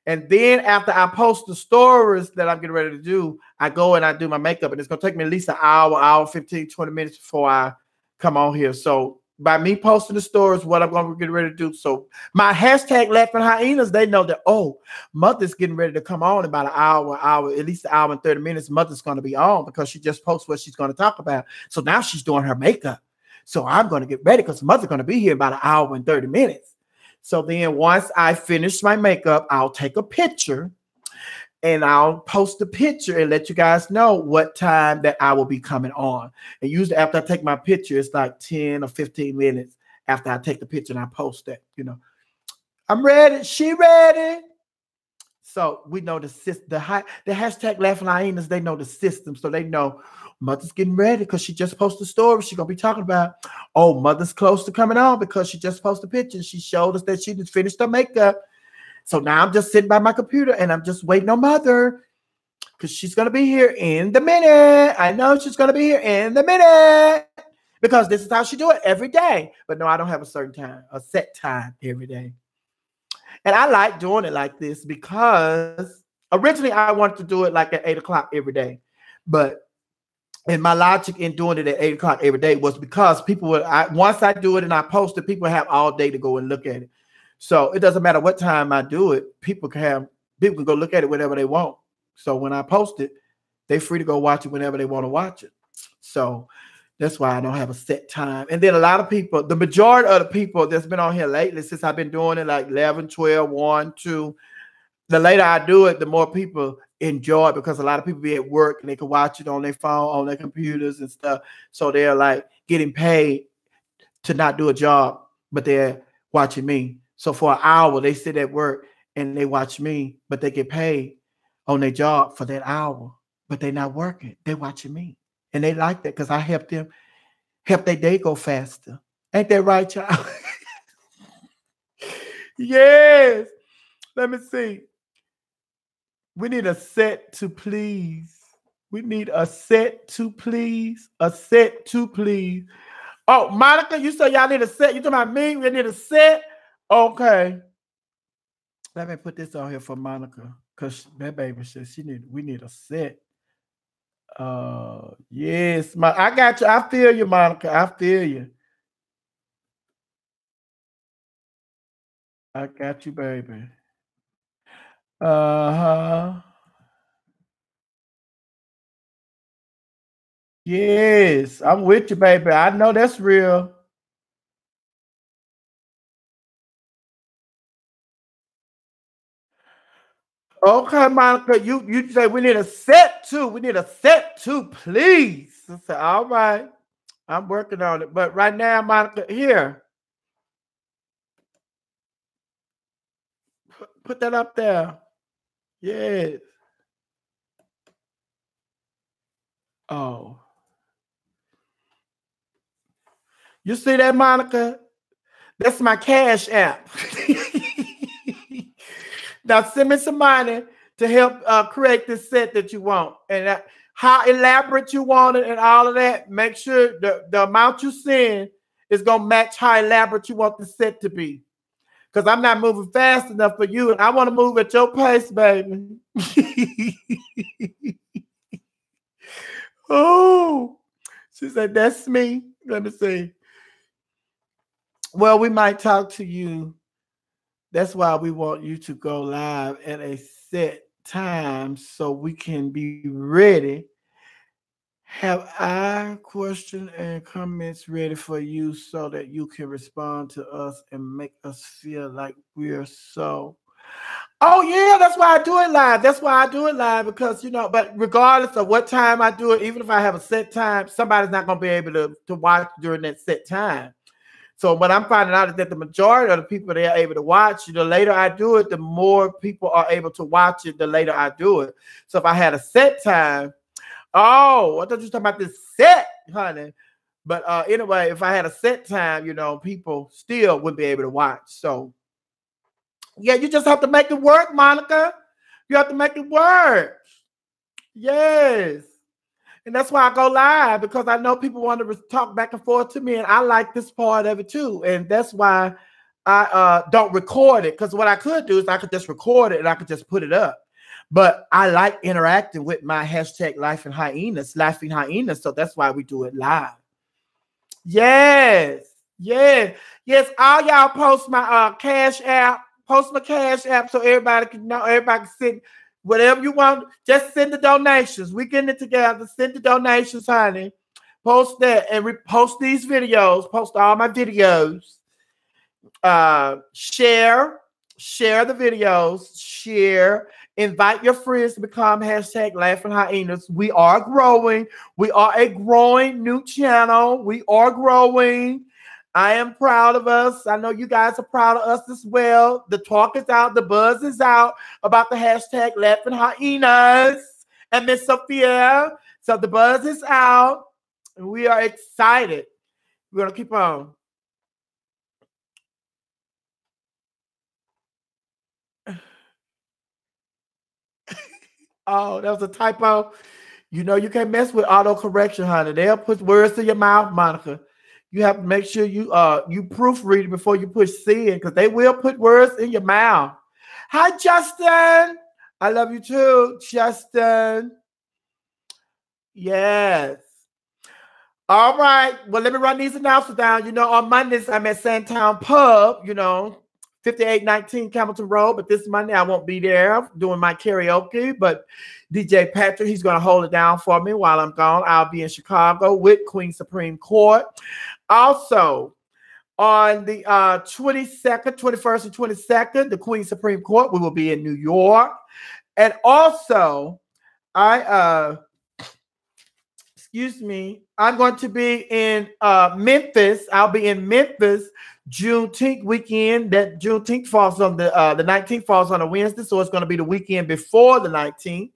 And then after I post the stories that I'm getting ready to do, I go and I do my makeup. And it's gonna take me at least an hour, 15, 20 minutes before I come on here. So by me posting the stories, what I'm going to get ready to do. So my hashtag laughing hyenas, they know that, oh, Mother's getting ready to come on in about an hour, at least an hour and 30 minutes. Mother's going to be on because she just posts what she's going to talk about. So now she's doing her makeup. So I'm going to get ready because Mother's going to be here about an hour and 30 minutes. So then once I finish my makeup, I'll take a picture and I'll post a picture and let you guys know what time that I will be coming on. And usually after I take my picture, it's like 10 or 15 minutes after I take the picture and I post that, I'm ready. She ready. So we know the hashtag laughing hyenas, they know the system. So they know Mother's getting ready because she just posted a story. She's going to be talking about, oh, Mother's close to coming on because she just posted a picture. She showed us that she just finished her makeup. So now I'm just sitting by my computer and I'm just waiting on Mother because she's going to be here in the minute. I know she's going to be here in the minute because this is how she do it every day. But no, I don't have a set time every day. And I like doing it like this because originally I wanted to do it like at 8 o'clock every day. But and my logic in doing it at 8 o'clock every day was because once I do it and I post it, people have all day to go and look at it. So it doesn't matter what time I do it. People can go look at it whenever they want. So when I post it, they're free to go watch it whenever they want to watch it. So that's why I don't have a set time. And then a lot of people, the majority of the people that's been on here lately, since I've been doing it like 11, 12, 1, 2, the later I do it, the more people enjoy it because a lot of people be at work and they can watch it on their phone, on their computers and stuff. So they're like getting paid to not do a job, but they're watching me. So for an hour, they sit at work and they watch me, but they get paid on their job for that hour, but they're not working. They're watching me. And they like that because I help their day go faster. Ain't that right, child? Yes. Let me see. We need a set to please. We need a set to please. A set to please. Oh, Monica, you say y'all need a set. You talking about me? We need a set? Okay. Let me put this on here for Monica. Because that baby says we need a set. Yes. I got you. I feel you, Monica. I feel you. I got you, baby. Uh-huh. Yes, I'm with you, baby. I know that's real. Okay, Monica, you say we need a set too. We need a set too, please. I said, all right, I'm working on it. But right now, Monica, here, put that up there. Yes. Oh, you see that, Monica? That's my cash app. Now send me some money to help create this set that you want. And how elaborate you want it and all of that. Make sure the amount you send is going to match how elaborate you want the set to be. Because I'm not moving fast enough for you. And I want to move at your pace, baby. Oh, she said, that's me. Let me see. Well, we might talk to you. That's why we want you to go live at a set time so we can be ready. Have our question and comments ready for you so that you can respond to us and make us feel like we're so. Oh, yeah, that's why I do it live. That's why I do it live because, you know, but regardless of what time I do it, even if I have a set time, somebody's not going to be able to watch during that set time. So what I'm finding out is that the majority of the people they are able to watch, the later I do it, the more people are able to watch it, the later I do it. So if I had a set time, oh, I thought you were talking about this set, honey. But anyway, if I had a set time, you know, people still wouldn't be able to watch. So yeah, you just have to make it work, Monica. You have to make it work. Yes. And that's why I go live, because I know people want to talk back and forth to me, and I like this part of it too. And that's why I don't record it, because what I could do is I could just record it and I could just put it up. But I like interacting with my hashtag Laughing Hyenas. So that's why we do it live. Yes. Yes. Yes. All y'all post my cash app. Post my cash app so everybody can know, everybody can send whatever you want. Just send the donations. We getting it together. Send the donations, honey. Post that and repost these videos. Post all my videos. Share the videos. Share. Invite your friends to become hashtag Laughing Hyenas. We are growing. We are a growing new channel. We are growing. I am proud of us. I know you guys are proud of us as well. The talk is out. The buzz is out about the hashtag Laughing Hyenas and Miss Sophia. So the buzz is out. And we are excited. We're going to keep on. Oh, that was a typo. You know, you can't mess with auto correction, honey. They'll put words in your mouth, Monica. You have to make sure you proofread it before you push send, because they will put words in your mouth. Hi, Justin. I love you too, Justin. Yes. All right. Well, let me run these announcements down. You know, on Mondays, I'm at Sandtown Pub, 5819 Hamilton Road. But this Monday, I won't be there doing my karaoke. But DJ Patrick, he's going to hold it down for me while I'm gone. I'll be in Chicago with Queen Supreme Court. Also, on the 22nd, 21st, and 22nd, the Queen Supreme Court, we will be in New York. And also, I'm going to be in Memphis. I'll be in Memphis Juneteenth weekend. That Juneteenth falls on the 19th falls on a Wednesday, so it's going to be the weekend before the 19th.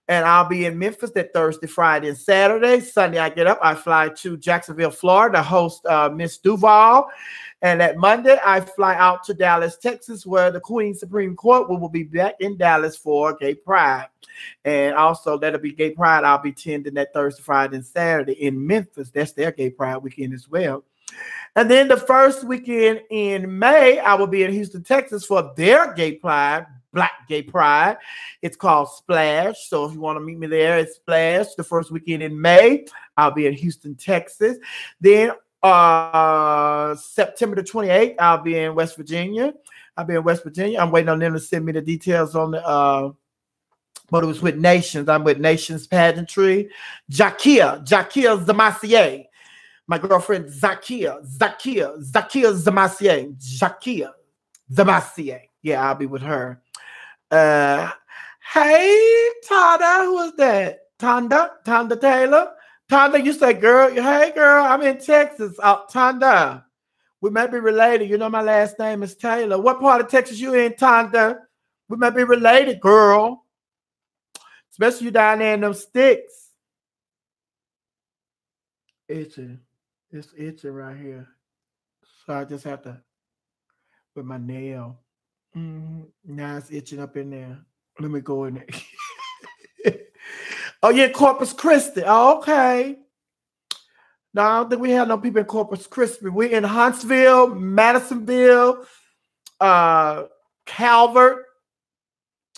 And I'll be in Memphis that Thursday, Friday, and Saturday. Sunday, I get up. I fly to Jacksonville, Florida to host Miss Duval. And that Monday, I fly out to Dallas, Texas, where the Queen Supreme Court will be back in Dallas for Gay Pride. And also, that'll be Gay Pride. I'll be attending that Thursday, Friday, and Saturday in Memphis. That's their Gay Pride weekend as well. And then the first weekend in May, I will be in Houston, Texas for their Gay Pride. Black Gay Pride. It's called Splash. So if you want to meet me there, it's Splash. The first weekend in May, I'll be in Houston, Texas. Then September the 28th, I'll be in West Virginia. I'm waiting on them to send me the details on the but it was with Nations. I'm with Nations Pageantry. Zakia Zamassier. My girlfriend Zakia Zamassier. Yeah, I'll be with her. Hey, Tonda, who is that? Tonda Taylor. Tonda, you say, girl, hey, girl, I'm in Texas. Tonda, we may be related. You know, my last name is Taylor. What part of Texas you in, Tonda? We may be related, girl. Especially you down there in them sticks. Itching. It's itching right here. So I just have to with my nail. Now it's itching up in there. Let me go in there. Oh, yeah, Corpus Christi. Oh, okay. No, I don't think we have no people in Corpus Christi. We're in Huntsville, Madisonville, Calvert,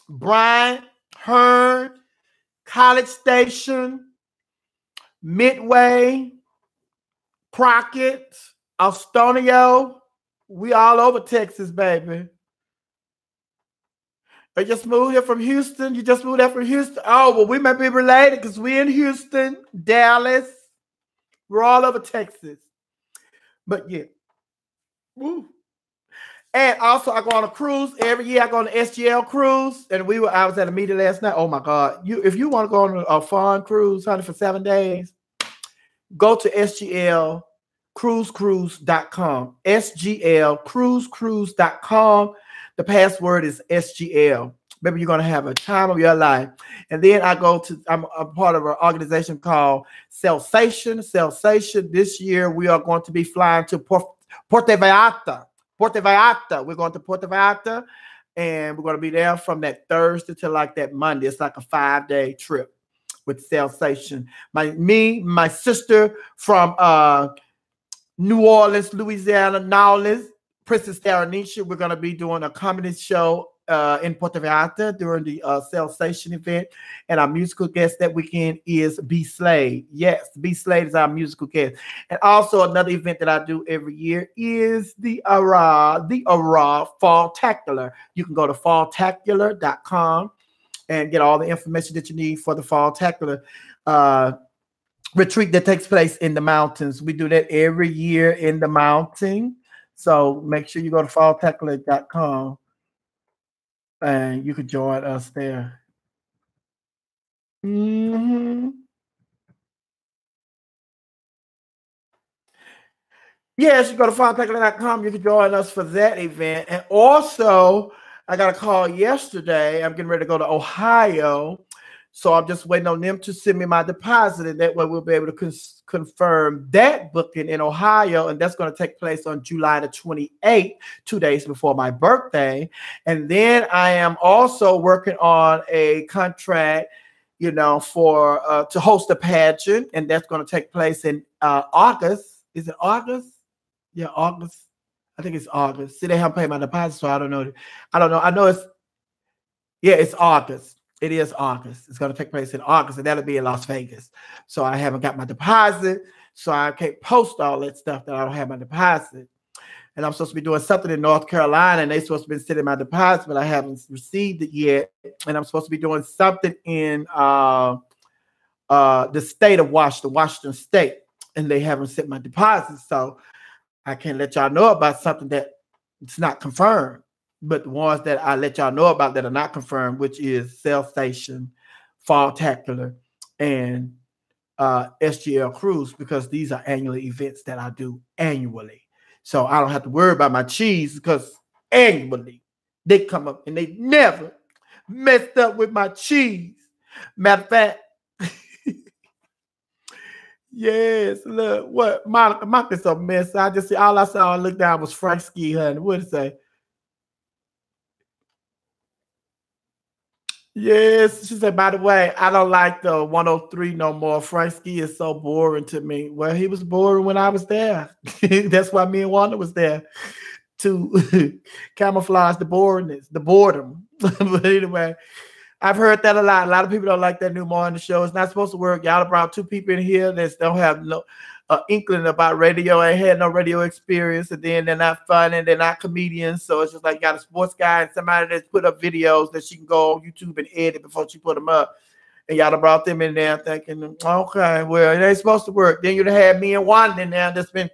Bryant, Hearn, College Station, Midway, Crockett, Austonio. We all over Texas, baby. I just moved here from Houston. You just moved here from Houston. Oh, well, we might be related because we're in Houston, Dallas. We're all over Texas. But yeah. Woo. And also, I go on a cruise. Every year I go on the SGL cruise. And I was at a meeting last night. Oh my God. If you want to go on a fun cruise, honey, for 7 days, go to sglcruisecruise.com. sglcruisecruise.com. The password is SGL. Maybe you're going to have a time of your life. And then I'm a part of an organization called Sensation. This year, we are going to be flying to Puerto Vallarta. We're going to Puerto Vallarta, and we're going to be there from that Thursday to like that Monday. It's like a 5-day trip with Sensation. My sister from New Orleans, Louisiana, Nowlins, Princess Taranisha, we're going to be doing a comedy show in Puerto Vallarta during the Sensation event. And our musical guest that weekend is B. Slade. Yes, B. Slade is our musical guest. And also another event that I do every year is the Falltacular. You can go to falltacular.com and get all the information that you need for the Falltacular retreat that takes place in the mountains. We do that every year in the mountain. So make sure you go to falltacular.com and you can join us there. Yes, you go to falltacular.com. You can join us for that event. And also, I got a call yesterday. I'm getting ready to go to Ohio. So I'm just waiting on them to send me my deposit, and that way we'll be able to confirm that booking in Ohio, and that's going to take place on July the 28th, 2 days before my birthday. And then I am also working on a contract, for to host a pageant, and that's going to take place in August. Is it August? Yeah, August. I think it's August. See, they haven't paid my deposit, so I don't know. I know it's August. It is August. It's going to take place in August, and that'll be in Las Vegas. So I haven't got my deposit, so I can't post all that stuff that I don't have my deposit. And I'm supposed to be doing something in North Carolina, and they're supposed to be sending my deposit, but I haven't received it yet. And I'm supposed to be doing something in the state of Washington State, and they haven't sent my deposit. So I can't let y'all know about something that it's not confirmed. But the ones that I let y'all know about that are not confirmed, which is Sensation, Falltacular, and SGL Cruise, because these are annual events that I do annually. So I don't have to worry about my cheese, because annually they come up and they never messed up with my cheese. Matter of fact, yes, look, what Monica's a mess. I just see all I saw and looked down was Frank Ski, honey. What did it say? Yes, she said, by the way, I don't like the 103 no more. Frank Ski is so boring to me. Well, he was boring when I was there. That's why me and Wanda was there, to camouflage the boredom. But anyway, I've heard that a lot. A lot of people don't like that new morning show. It's not supposed to work. Y'all brought 2 people in here that don't have no inkling about radio. Ain't had no radio experience, and then they're not funny, they're not comedians. So it's just like you got a sports guy and somebody that's put up videos that she can go on YouTube and edit before she put them up. And y'all brought them in there thinking, okay, well, it ain't supposed to work. Then you'd have had me and Wanda in there that's been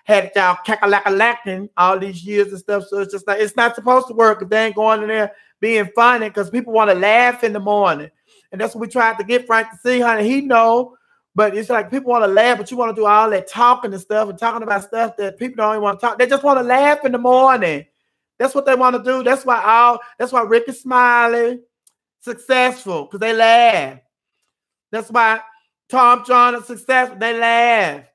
had y'all cackalack-a-lacking all these years and stuff. So it's just like, it's not supposed to work if they ain't going in there being funny, because people want to laugh in the morning. And that's what we tried to get Frank to see, honey. He know. But it's like people want to laugh, but you want to do all that talking and stuff and talking about stuff that people don't even want to talk. They just want to laugh in the morning. That's what they want to do. That's why Rick is smiling, successful, because they laugh. That's why Tom John is successful. They laugh.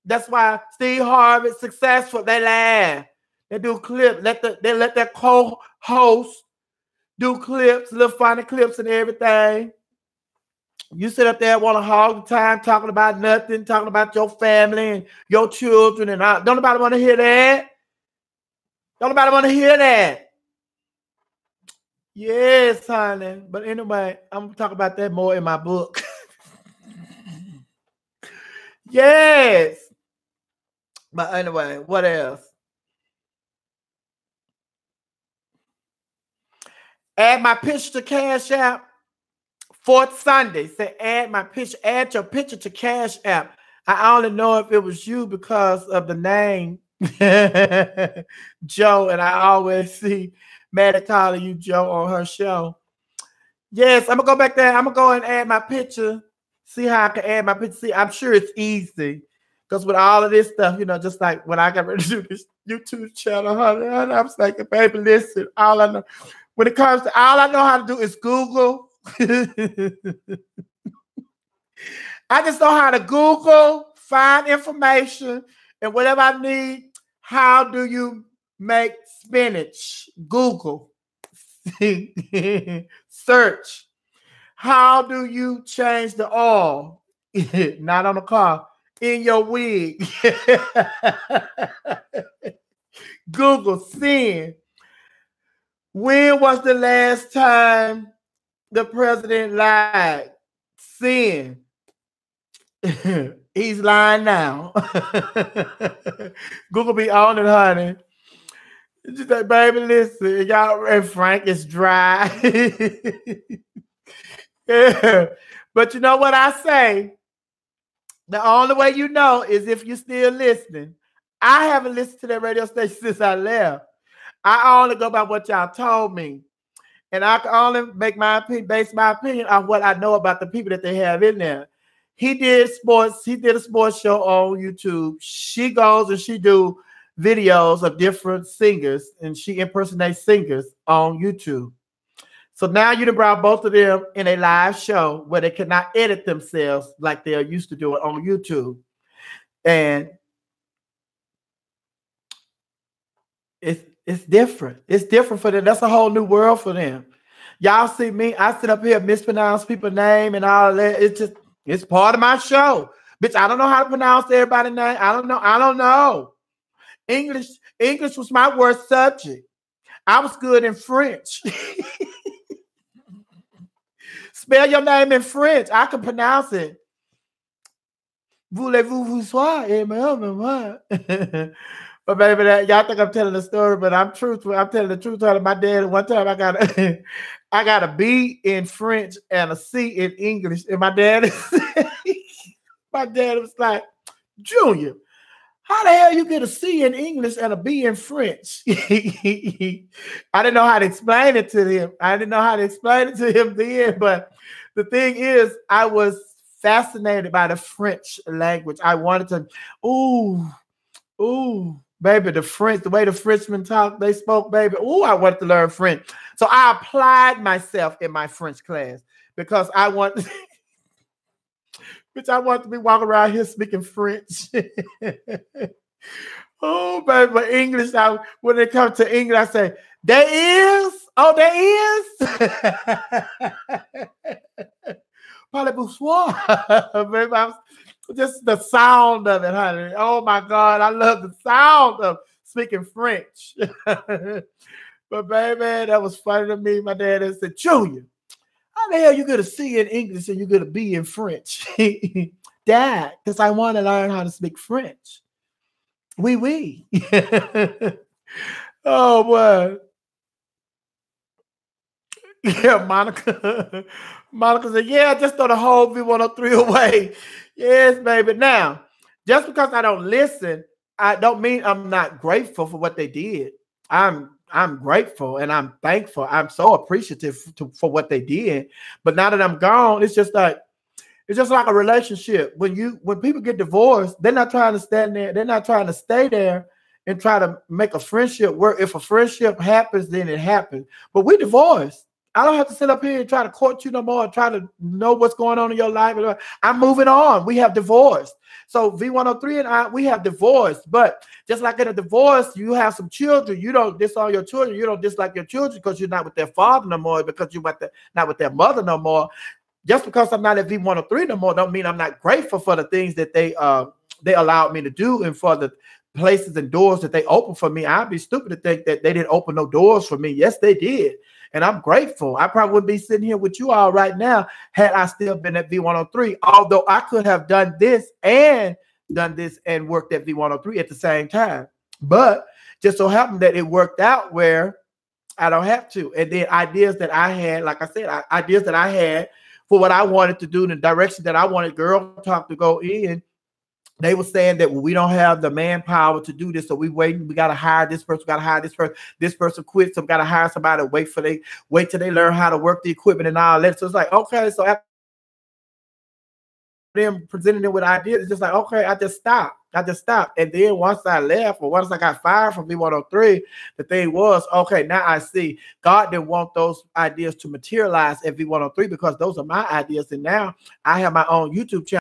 That's why Steve Harvey is successful. They laugh. They do clips. They let their co-host do clips, little funny clips and everything. You sit up there, want to hog the time, talking about nothing, talking about your family and your children, and don't nobody want to hear that. Don't nobody want to hear that. Yes, honey. But anyway, I'm gonna talk about that more in my book. Yes. But anyway, what else? Add my picture to Cash App. Fourth Sunday, say add your picture to Cash App. I only know if it was you because of the name Joe, and I always see Maddie calling you Joe on her show. Yes, I'm gonna go back there. I'm gonna go and add my picture. See how I can add my picture. See, I'm sure it's easy because with all of this stuff, just like when I got ready to do this YouTube channel, honey, I was like, baby, listen, all I know when it comes to all I know how to do is Google. I just know how to Google, find information, and whatever I need. How do you make spinach? Google. Search. How do you change the oil? Not on the car, in your wig. Google. Send. When was the last time the president lied? Sin. He's lying now. Google be on it, honey. Just like, baby, listen, y'all, and Frank is dry. Yeah. But you know what I say? The only way you know is if you're still listening. I haven't listened to that radio station since I left. I only go by what y'all told me. And I can only make my opinion, base my opinion on what I know about the people that they have in there. He did sports. He did a sports show on YouTube. She goes and she do videos of different singers, and she impersonates singers on YouTube. So now you done brought both of them in a live show where they cannot edit themselves like they're used to do it on YouTube. And it's different. It's different for them. That's a whole new world for them. Y'all see me, I sit up here mispronounce people's name and all that. It's part of my show. Bitch, I don't know how to pronounce everybody's name. I don't know. English was my worst subject. I was good in French. Spell your name in French. I can pronounce it. Voulez-vous vous soir? But baby, y'all think I'm telling the story, but I'm telling the truth. My dad, one time I got a B in French and a C in English, and my dad was like, Junior, how the hell you get a C in English and a B in French? I didn't know how to explain it to him. Then, but the thing is, I was fascinated by the French language. I wanted to, baby, the way the Frenchmen talk, they spoke, baby. I wanted to learn French. So I applied myself in my French class because I want to be walking around here speaking French. Oh, baby, but English, when it comes to English, I say, there is? Parlez-vous baby, just the sound of it, honey. Oh my God, I love the sound of speaking French. But baby, that was funny to me. My dad said, Junior, how the hell you get a C in English and you get a B in French? Dad, because I want to learn how to speak French. Oui. Oh boy. Yeah, Monica said, yeah, just throw the whole V103 away. Yes, baby. Now, just because I don't listen, I don't mean I'm not grateful for what they did. I'm grateful and I'm thankful. I'm so appreciative for what they did. But now that I'm gone, it's just like a relationship. When people get divorced, they're not trying to stand there. They're not trying to stay there and try to make a friendship work. If a friendship happens, then it happens. But we divorced. I don't have to sit up here and try to court you no more and try to know what's going on in your life. I'm moving on. We have divorced. So V103 and I, we have divorced. But just like in a divorce, you have some children. You don't disown your children. You don't dislike your children because you're not with their father no more, because you're not with their mother no more. Just because I'm not at V103 no more don't mean I'm not grateful for the things that they allowed me to do and for the places and doors that they opened for me. I'd be stupid to think that they didn't open no doors for me. Yes, they did. And I'm grateful. I probably wouldn't be sitting here with you all right now had I still been at V103, although I could have done this and worked at V103 at the same time. But just so happened that it worked out where I don't have to. And then ideas that I had, like I said, ideas that I had for what I wanted to do in the direction that I wanted Girl Talk to go in, they were saying that we don't have the manpower to do this, so we got to hire this person, this person quit, so we got to hire somebody, wait till they learn how to work the equipment and all that. So it's like, okay, so after them presenting them with ideas, it's just like, okay, I just stopped. And then once I left, or once I got fired from V103, the thing was, okay, now I see God didn't want those ideas to materialize at V103 because those are my ideas. And now I have my own YouTube channel.